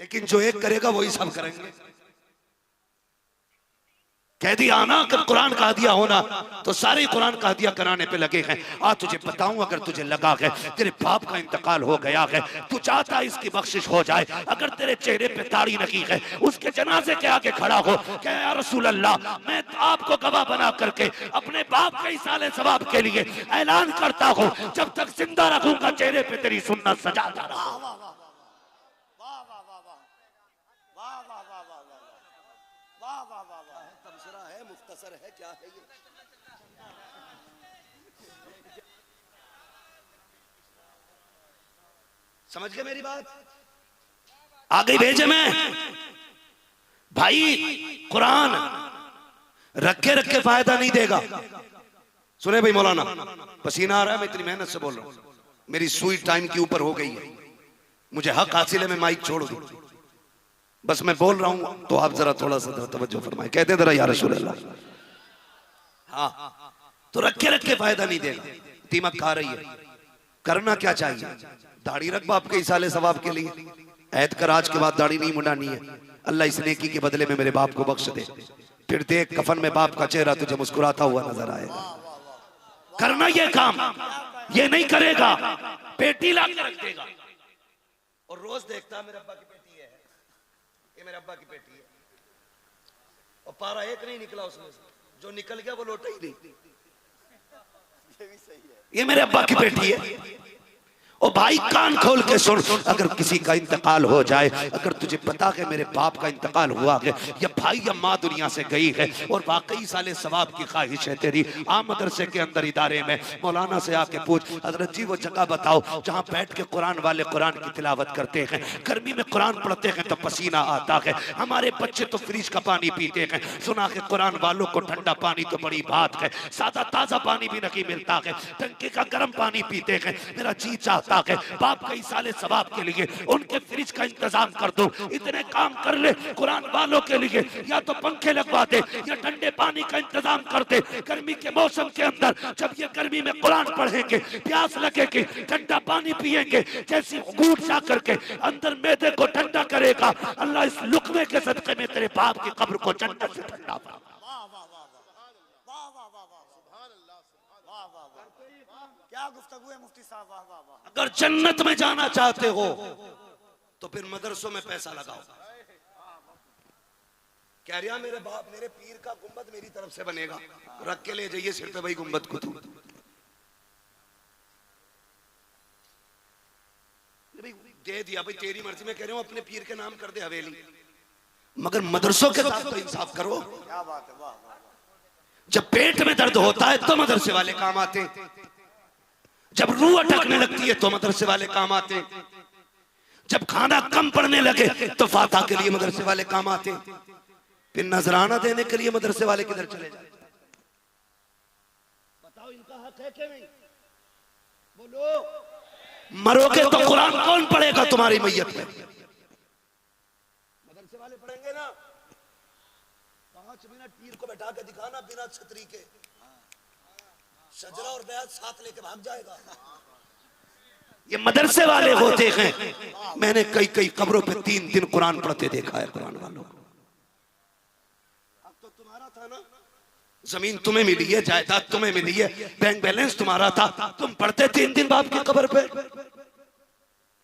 लेकिन जो एक करेगा वही सब करेंगे। कह दिया ना कि कुरान का दिया होना तो सारे कुरान का दिया कराने पे लगे हैं। आज तुझे बताऊं, अगर तुझे लगा है तेरे बाप का इंतकाल हो गया है, तू चाहता इसकी बख्शिश हो जाए, अगर तेरे चेहरे पे दाढ़ी लगी है, उसके जनाजे के आगे खड़ा हो, क्या या रसूल अल्लाह, मैं आपको गवाह बना करके अपने बाप के इसाले सवाब के लिए ऐलान करता हूँ, जब तक जिंदा रखूंगा चेहरे पे तेरी सुन्नत सजाता रहूं। मुख्तसर है, क्या है ये? समझ गए मेरी बात? आ गई भेजे में भाई। कुरान रखे रखे फायदा नहीं देगा। सुने भाई मौलाना, पसीना आ रहा है, मैं इतनी मेहनत से बोल रहा हूं, मेरी सुई टाइम के ऊपर हो गई है, मुझे हक हासिल है, मैं माइक छोड़ दूं। बस मैं बोल रहा हूं तो आप जरा थोड़ा सा तवज्जो फरमाएं। कहते हैं जरा या रसूल अल्लाह। हाँ, तो रखे रखे फायदा नहीं देगा। दीमक खा रही है, करना क्या चाहिए? दाढ़ी रख बाप के इसाले सवाब के लिए, ऐद कर आज के बाद दाढ़ी नहीं मुंडानी है, अल्लाह इस नेकी के बदले में मेरे बाप को बख्श दे। फिर देख कफन में बाप का चेहरा तुझे मुस्कुराता हुआ नजर आएगा। करना ये काम, ये नहीं करेगा पेटी ला के रख देगा और रोज देखता मेरे अब्बा की पेटी है, ये मेरे अब्बा की पेटी है, और पारा एक नहीं निकला उसमें से, जो निकल गया वो लौटा ही नहीं। ये मेरे अब्बा की पेटी है। ओ भाई कान खोल के सुन, अगर किसी का इंतकाल हो जाए, अगर तुझे पता है मेरे बाप का इंतकाल हुआ है या भाई या माँ दुनिया से गई है और वाकई साले सवाब की ख्वाहिश है तेरी, आ मदरसे के अंदर इदारे में मौलाना से आके पूछ, हजरत जी वो जगह बताओ जहाँ बैठ के कुरान वाले कुरान की तिलावत करते हैं, गर्मी में कुरान पढ़ते हैं तो पसीना आता है, हमारे बच्चे तो फ्रिज का पानी पीते हैं, सुना के कुरान वालों को ठंडा पानी तो बड़ी बात है, सादा ताजा पानी भी नहीं मिलता है, टंकी का गर्म पानी पीते हैं। मेरा जी चाहता है बाप कई साले सवाब के लिए उनके फ्रिज का इंतजाम कर दो, इतने काम कर ले कुरान वालों के लिए, या तो पंखे लगवा दे या ठंडे पानी का इंतजाम कर दे। गर्मी के मौसम के अंदर जब ये गर्मी में कुरान पढ़ेंगे, प्यास लगेगी, ठंडा पानी पिएंगे, जैसी घूट जा करके अंदर मैदे को ठंडा करेगा, अल्लाह इस लुकमे के सदके में तेरे बाप की कब्र को जन्नत से ठंडा। क्या गुफ्तगू है मुफ्ती साहब, वाह वाह वाह। अगर जन्नत में जाना चाहते हो तो फिर मदरसों में पैसा लगाओ। कह रहा मेरे बाप मेरे पीर का गुंबद मेरी तरफ से बनेगा, रख के ले जाइए सिर पे भाई गुंबद को। तू दे दिया भाई, तेरी मर्जी में कह रहा हूं अपने पीर के नाम कर दे हवेली, मगर मदरसों के साथ तो इंसाफ करो। क्या बात है, वाह वाह। जब पेट में दर्द होता है तो मदरसे वाले काम आते, जब रूह अटकने लगती है तो मदरसे वाले काम आते, जब खाना कम पड़ने लगे तो फाता के लिए मदरसे वाले काम आते, फिर नजराना देने के लिए मदरसे वाले किधर चले जाते? बताओ इनका हक है कि नहीं? बोलो। मरोगे तो कुरान कौन पढ़ेगा तुम्हारी मैयत में? मदरसे वाले पढ़ेंगे ना। 5 मिनट पीर को बैठा के दिखाना बिना छतरी के, शजरा और बयात साथ लेके भाग जाएगा। ये मदरसे वाले होते हैं। मैंने कई कई कब्रों पे 3 दिन कुरान पढ़ते देखा है कुरान वालों को। अब तो तुम्हारा था ना, जमीन तुम्हें मिली है, जायदाद तुम्हें मिली है, बैंक बैलेंस तुम्हारा था, तुम पढ़ते 3 दिन बाप की कब्र पे।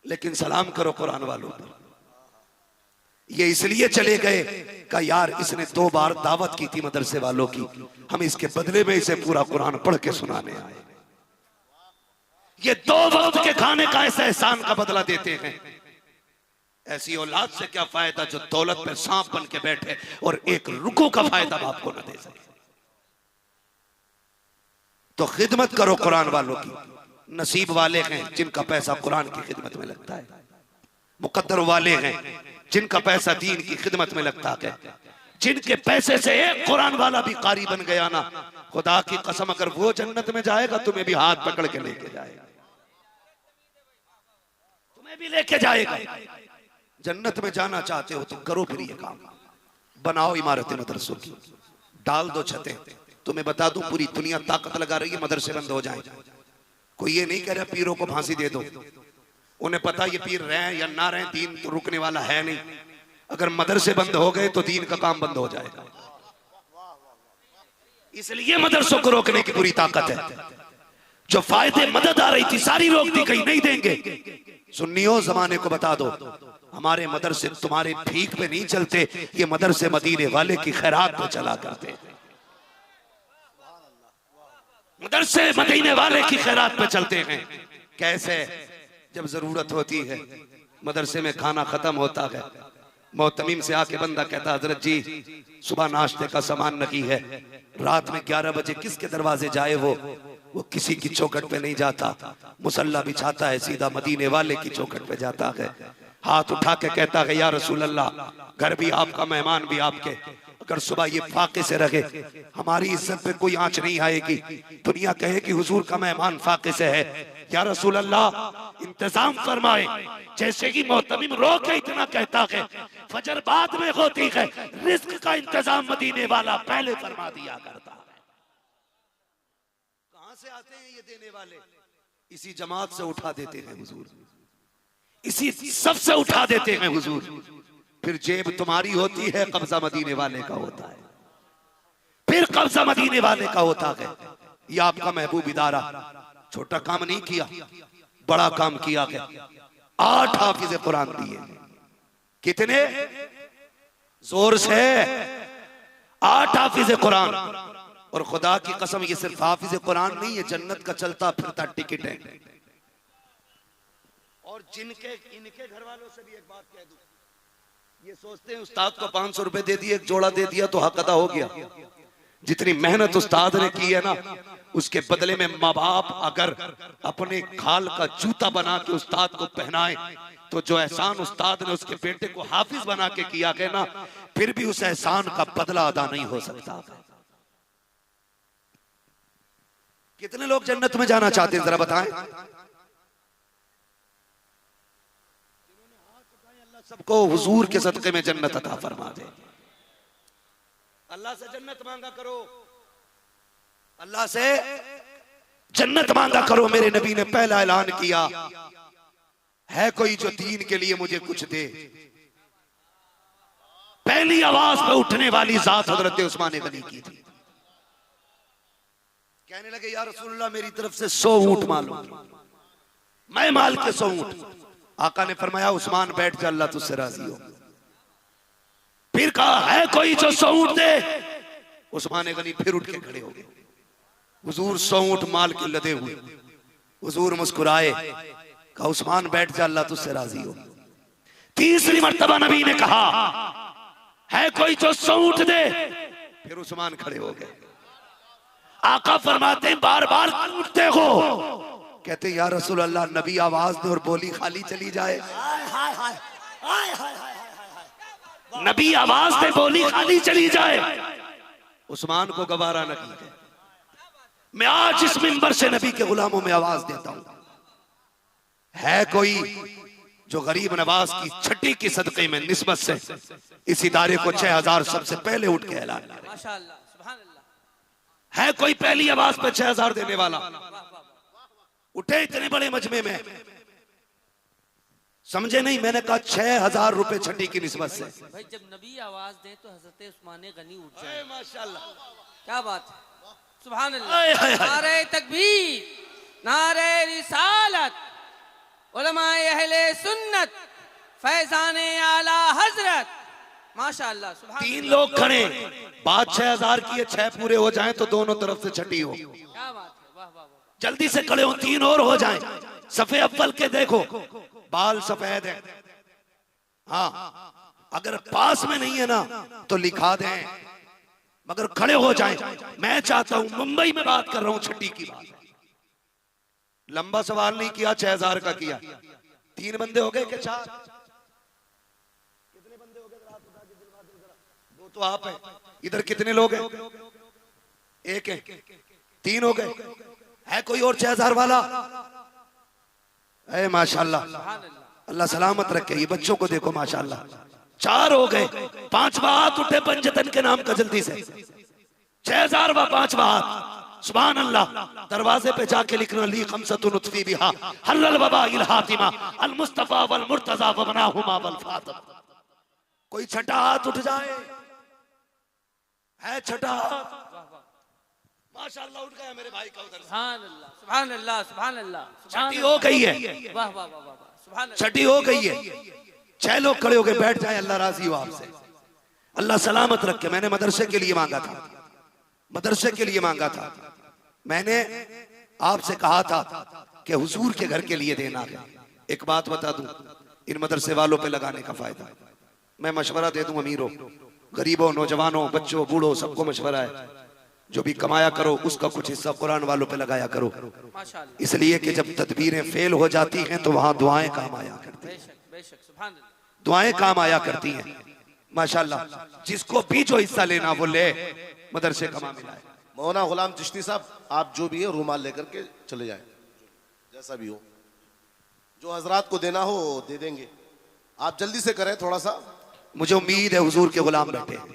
लेकिन सलाम करो कुरान वालों पर। ये इसलिए चले गए का यार इसने 2 बार दावत की थी मदरसे वालों की, हम इसके बदले में इसे पूरा कुरान पढ़ के सुनाने आए। ये 2 वक्त के खाने का ऐसा एहसान का बदला देते हैं। ऐसी औलाद से क्या फायदा जो दौलत पे सांप बन के बैठे और एक रुको का फायदा बाप को न दे सके। तो खिदमत करो कुरान वालों की। नसीब वाले हैं जिनका पैसा कुरान की खिदमत में लगता है, मुकद्दर वाले हैं जिनका पैसा दीन की खिदमत में लगता है। जिनके पैसे से एक कुरान वाला भी कारी बन गया ना, खुदा की कसम अगर वो जन्नत में जाएगा तुम्हें भी हाथ पकड़ के लेके जाएगा, तुम्हें भी लेके जाएगा। जन्नत में जाना चाहते हो तो करो फिर ये काम, बनाओ इमारतें मदरसों की, डाल दो छतें। तुम्हें बता दूं पूरी दुनिया ताकत लगा रही है मदरसे बंद हो जाए। कोई ये नहीं कह रहा पीरों को फांसी दे दो, उन्हें पता ये पीर रहे या ना रहे दीन तो रुकने वाला है नहीं। अगर मदरसे बंद हो गए तो दीन का काम बंद हो जाएगा। इसलिए मदरसों को रोकने की पूरी ताकत है। जो फायदे मदद आ रही थी सारी रोक दी गई, नहीं देंगे। सुन्नियों जमाने को बता दो हमारे मदरसे तुम्हारे भीख पे नहीं चलते, ये मदरसे मदीने वाले की खैरात पे चला करते। मदरसे मदीने वाले की खैरात पे चलते हैं। कैसे? जब जरूरत होती है, मदरसे में खाना खत्म होता है, मोहतमीम से आके बंदा कहता हजरत जी सुबह नाश्ते का सामान नहीं है, रात में 11 बजे किसके दरवाजे जाए वो किसी की चौखट पे नहीं जाता, मुसल्ला बिछाता है सीधा मदीने वाले की चौखट पे जाता है, हाथ उठा के कहता है या रसूल अल्लाह, घर भी आपका मेहमान भी आपके, अगर सुबह ये फाके से रहे हमारी इज्जत पे कोई आंच नहीं आएगी, दुनिया कहे कि हुजूर का मेहमान फाके से है, या रसूल अल्लाह इंतजाम फरमाए। जैसे ही मोहतमीम रो के इतना कहता है, फजर बाद में होती है, रिस्क का इंतजाम मदीने वाला पहले फरमा दिया करता है। कहां से आते हैं ये देने वाले? इसी जमात से उठा देते हैं हुजूर, इसी सब से उठा देते हैं हुजूर। फिर जेब तुम्हारी होती है, कब्जा मदीने वाले का होता है, फिर कब्जा मदीने वाले का होता है। ये आपका महबूब इदारा छोटा काम नहीं किया, बड़ा काम किया है। 8 हाफिज कुरान दिए। कितने? जोर से 8 हाफिज कुरान। और खुदा की कसम ये सिर्फ हाफिज कुरान नहीं है, जन्नत का चलता फिरता टिकट है। और जिनके इनके घर वालों से भी एक बात कह दूं, ये सोचते हैं उस्ताद को 500 रुपए दे दिए, एक जोड़ा दे दिया तो हक अदा हो गया। जितनी मेहनत उस्ताद ने की है ना, उसके बदले में माँ बाप अगर अपने खाल का जूता बना के उस्ताद को पहनाए तो जो एहसान उस्ताद ने उसके बेटे को हाफिज बना के किया है ना, फिर भी उस एहसान का बदला अदा नहीं हो सकता। कितने लोग जन्नत में जाना चाहते हैं जरा बताएं। अल्लाह सबको हुजूर के सदके में जन्नत अता फरमा दे। अल्लाह से जन्नत मांगा करो, अल्लाह से जन्नत मांगा करो। मेरे नबी ने पहला ऐलान किया, है कोई जो दीन के लिए मुझे कुछ दे। पहली आवाज पे उठने वाली जात हजरत उस्मान गनी की थी। कहने लगे या रसूलल्लाह मेरी तरफ से 100 ऊंट मालो, मैं माल के 100 ऊंट। आका ने फरमाया उस्मान बैठ जा, अल्लाह तुझसे राजी हो। फिर कहा है कोई जो 100 ऊंट दे। उस्मान गनी फिर उठ के खड़े हो गए। हुजूर 100 ऊंट माल के लदे हुए। हुजूर मुस्कुराए, कहा उस्मान बैठ जा, अल्लाह तुझसे राजी हो। तीसरी मर्तबा नबी ने कहा है कोई जो 100 ऊंट दे। फिर उस्मान खड़े हो गए। आका फरमाते हैं बार बार उठते हो। कहते या रसूल अल्लाह नबी आवाज दे और बोली खाली चली जाए। नबी आवाज दे बोली खाली चली जाए। उस्मान को गवारा न कीजिए। मैं आज इस मिंबर से नबी के गुलामों में आवाज देता हूं, है कोई जो गरीब नवाज की छठी की सदके में निस्बत से इस इदारे को 6000 सबसे पहले उठ के ऐलान करे। माशाअल्लाह, सुभान अल्लाह। है कोई पहली आवाज पे 6000 देने वाला? उठे इतने बड़े मजमे में, समझे नहीं? मैंने कहा 6000 रुपए छठी की निस्बत से। भाई जब नबी आवाज दे तो हजरत उस्मान गनी उठ जाए। माशाअल्लाह, क्या बात है, सुभान अल्लाह। नारे तकबीर, नारे रिसालत, उलमाए अहले सुन्नत, फैजाने आला हजरत, माशाअल्लाह सुभान। 3 लोग खड़े, बात 6000 की है, 6 पूरे हो जाएं तो दोनों तरफ से छठी हो। क्या बात है, वाह वाह वाह। जल्दी से खड़े हो, 3 और हो जाएं। सफे अव्वल के देखो, बाल सफेद है। हाँ, अगर पास में नहीं है ना तो लिखा दें, मगर खड़े हो जाएं। मैं चाहता हूं, मुंबई में बात कर रहा हूं छठी की बात। लंबा सवाल नहीं किया, 6000 का किया। 3 बंदे हो गए कि 4? कितने बंदे हो गए? 2 तो आप हैं। इधर कितने लोग हैं? 1 है। 3 हो गए। है कोई और 6000 वाला? ऐ माशाल्लाह, अल्लाह सलामत रखे। ये बच्चों को देखो माशाल्लाह। 4 हो गए। 5वां हाथ उठे पंजतन के नाम का, जल्दी से 6000वां 5वां हाथ। सुभान अल्लाह। दरवाजे पे जाके लिखना ली खमसतुन उत्फी बिहा हल्लल वबा इल हातिमा अल मुस्तफा वल मुर्तजा व बनाहुमा वल फातिमा। कोई छठा हाथ उठ जाए। है छठा हाथ? माशाअल्लाह उठ गया मेरे भाई का उधर। सुभान अल्लाह, सुभान अल्लाह, सुभान अल्लाह। छठी हो गई है। वाह वाह वाह वाह, सुभान अल्लाह। छठी हो गई है। 6 लोग खड़े हो गए, बैठ जाए। अल्लाह राजी हो आपसे, अल्लाह सलामत रखे। मैंने मदरसे के लिए मांगा था, मदरसे के लिए मांगा था। मैंने आपसे कहा था कि हुजूर के घर के लिए देना है। एक बात बता दूं, इन मदरसे वालों पे लगाने का फायदा, मैं मशवरा दे दूं अमीरों, गरीबों, नौजवानों, बच्चों, बूढ़ों, सबको मशवरा है, जो भी कमाया करो उसका कुछ हिस्सा कुरान वालों पे लगाया करो। माशाअल्लाह, इसलिए कि जब तदबीरें फेल हो जाती हैं तो वहां दुआएं काम आया करती हैं। बेशक बेशक, सुभान अल्लाह। दुआएं काम आया करती हैं माशाल्लाह। जिसको भी जो हिस्सा लेना वो ले, मदरसे का मामला है। मौलाना गुलाम चिश्ती साहब, आप जो भी है रुमाल लेकर के चले जाएं, जैसा भी हो। जो हजरात को देना हो दे देंगे, आप जल्दी से करें थोड़ा सा। मुझे उम्मीद है हुजूर के गुलाम बैठे हैं।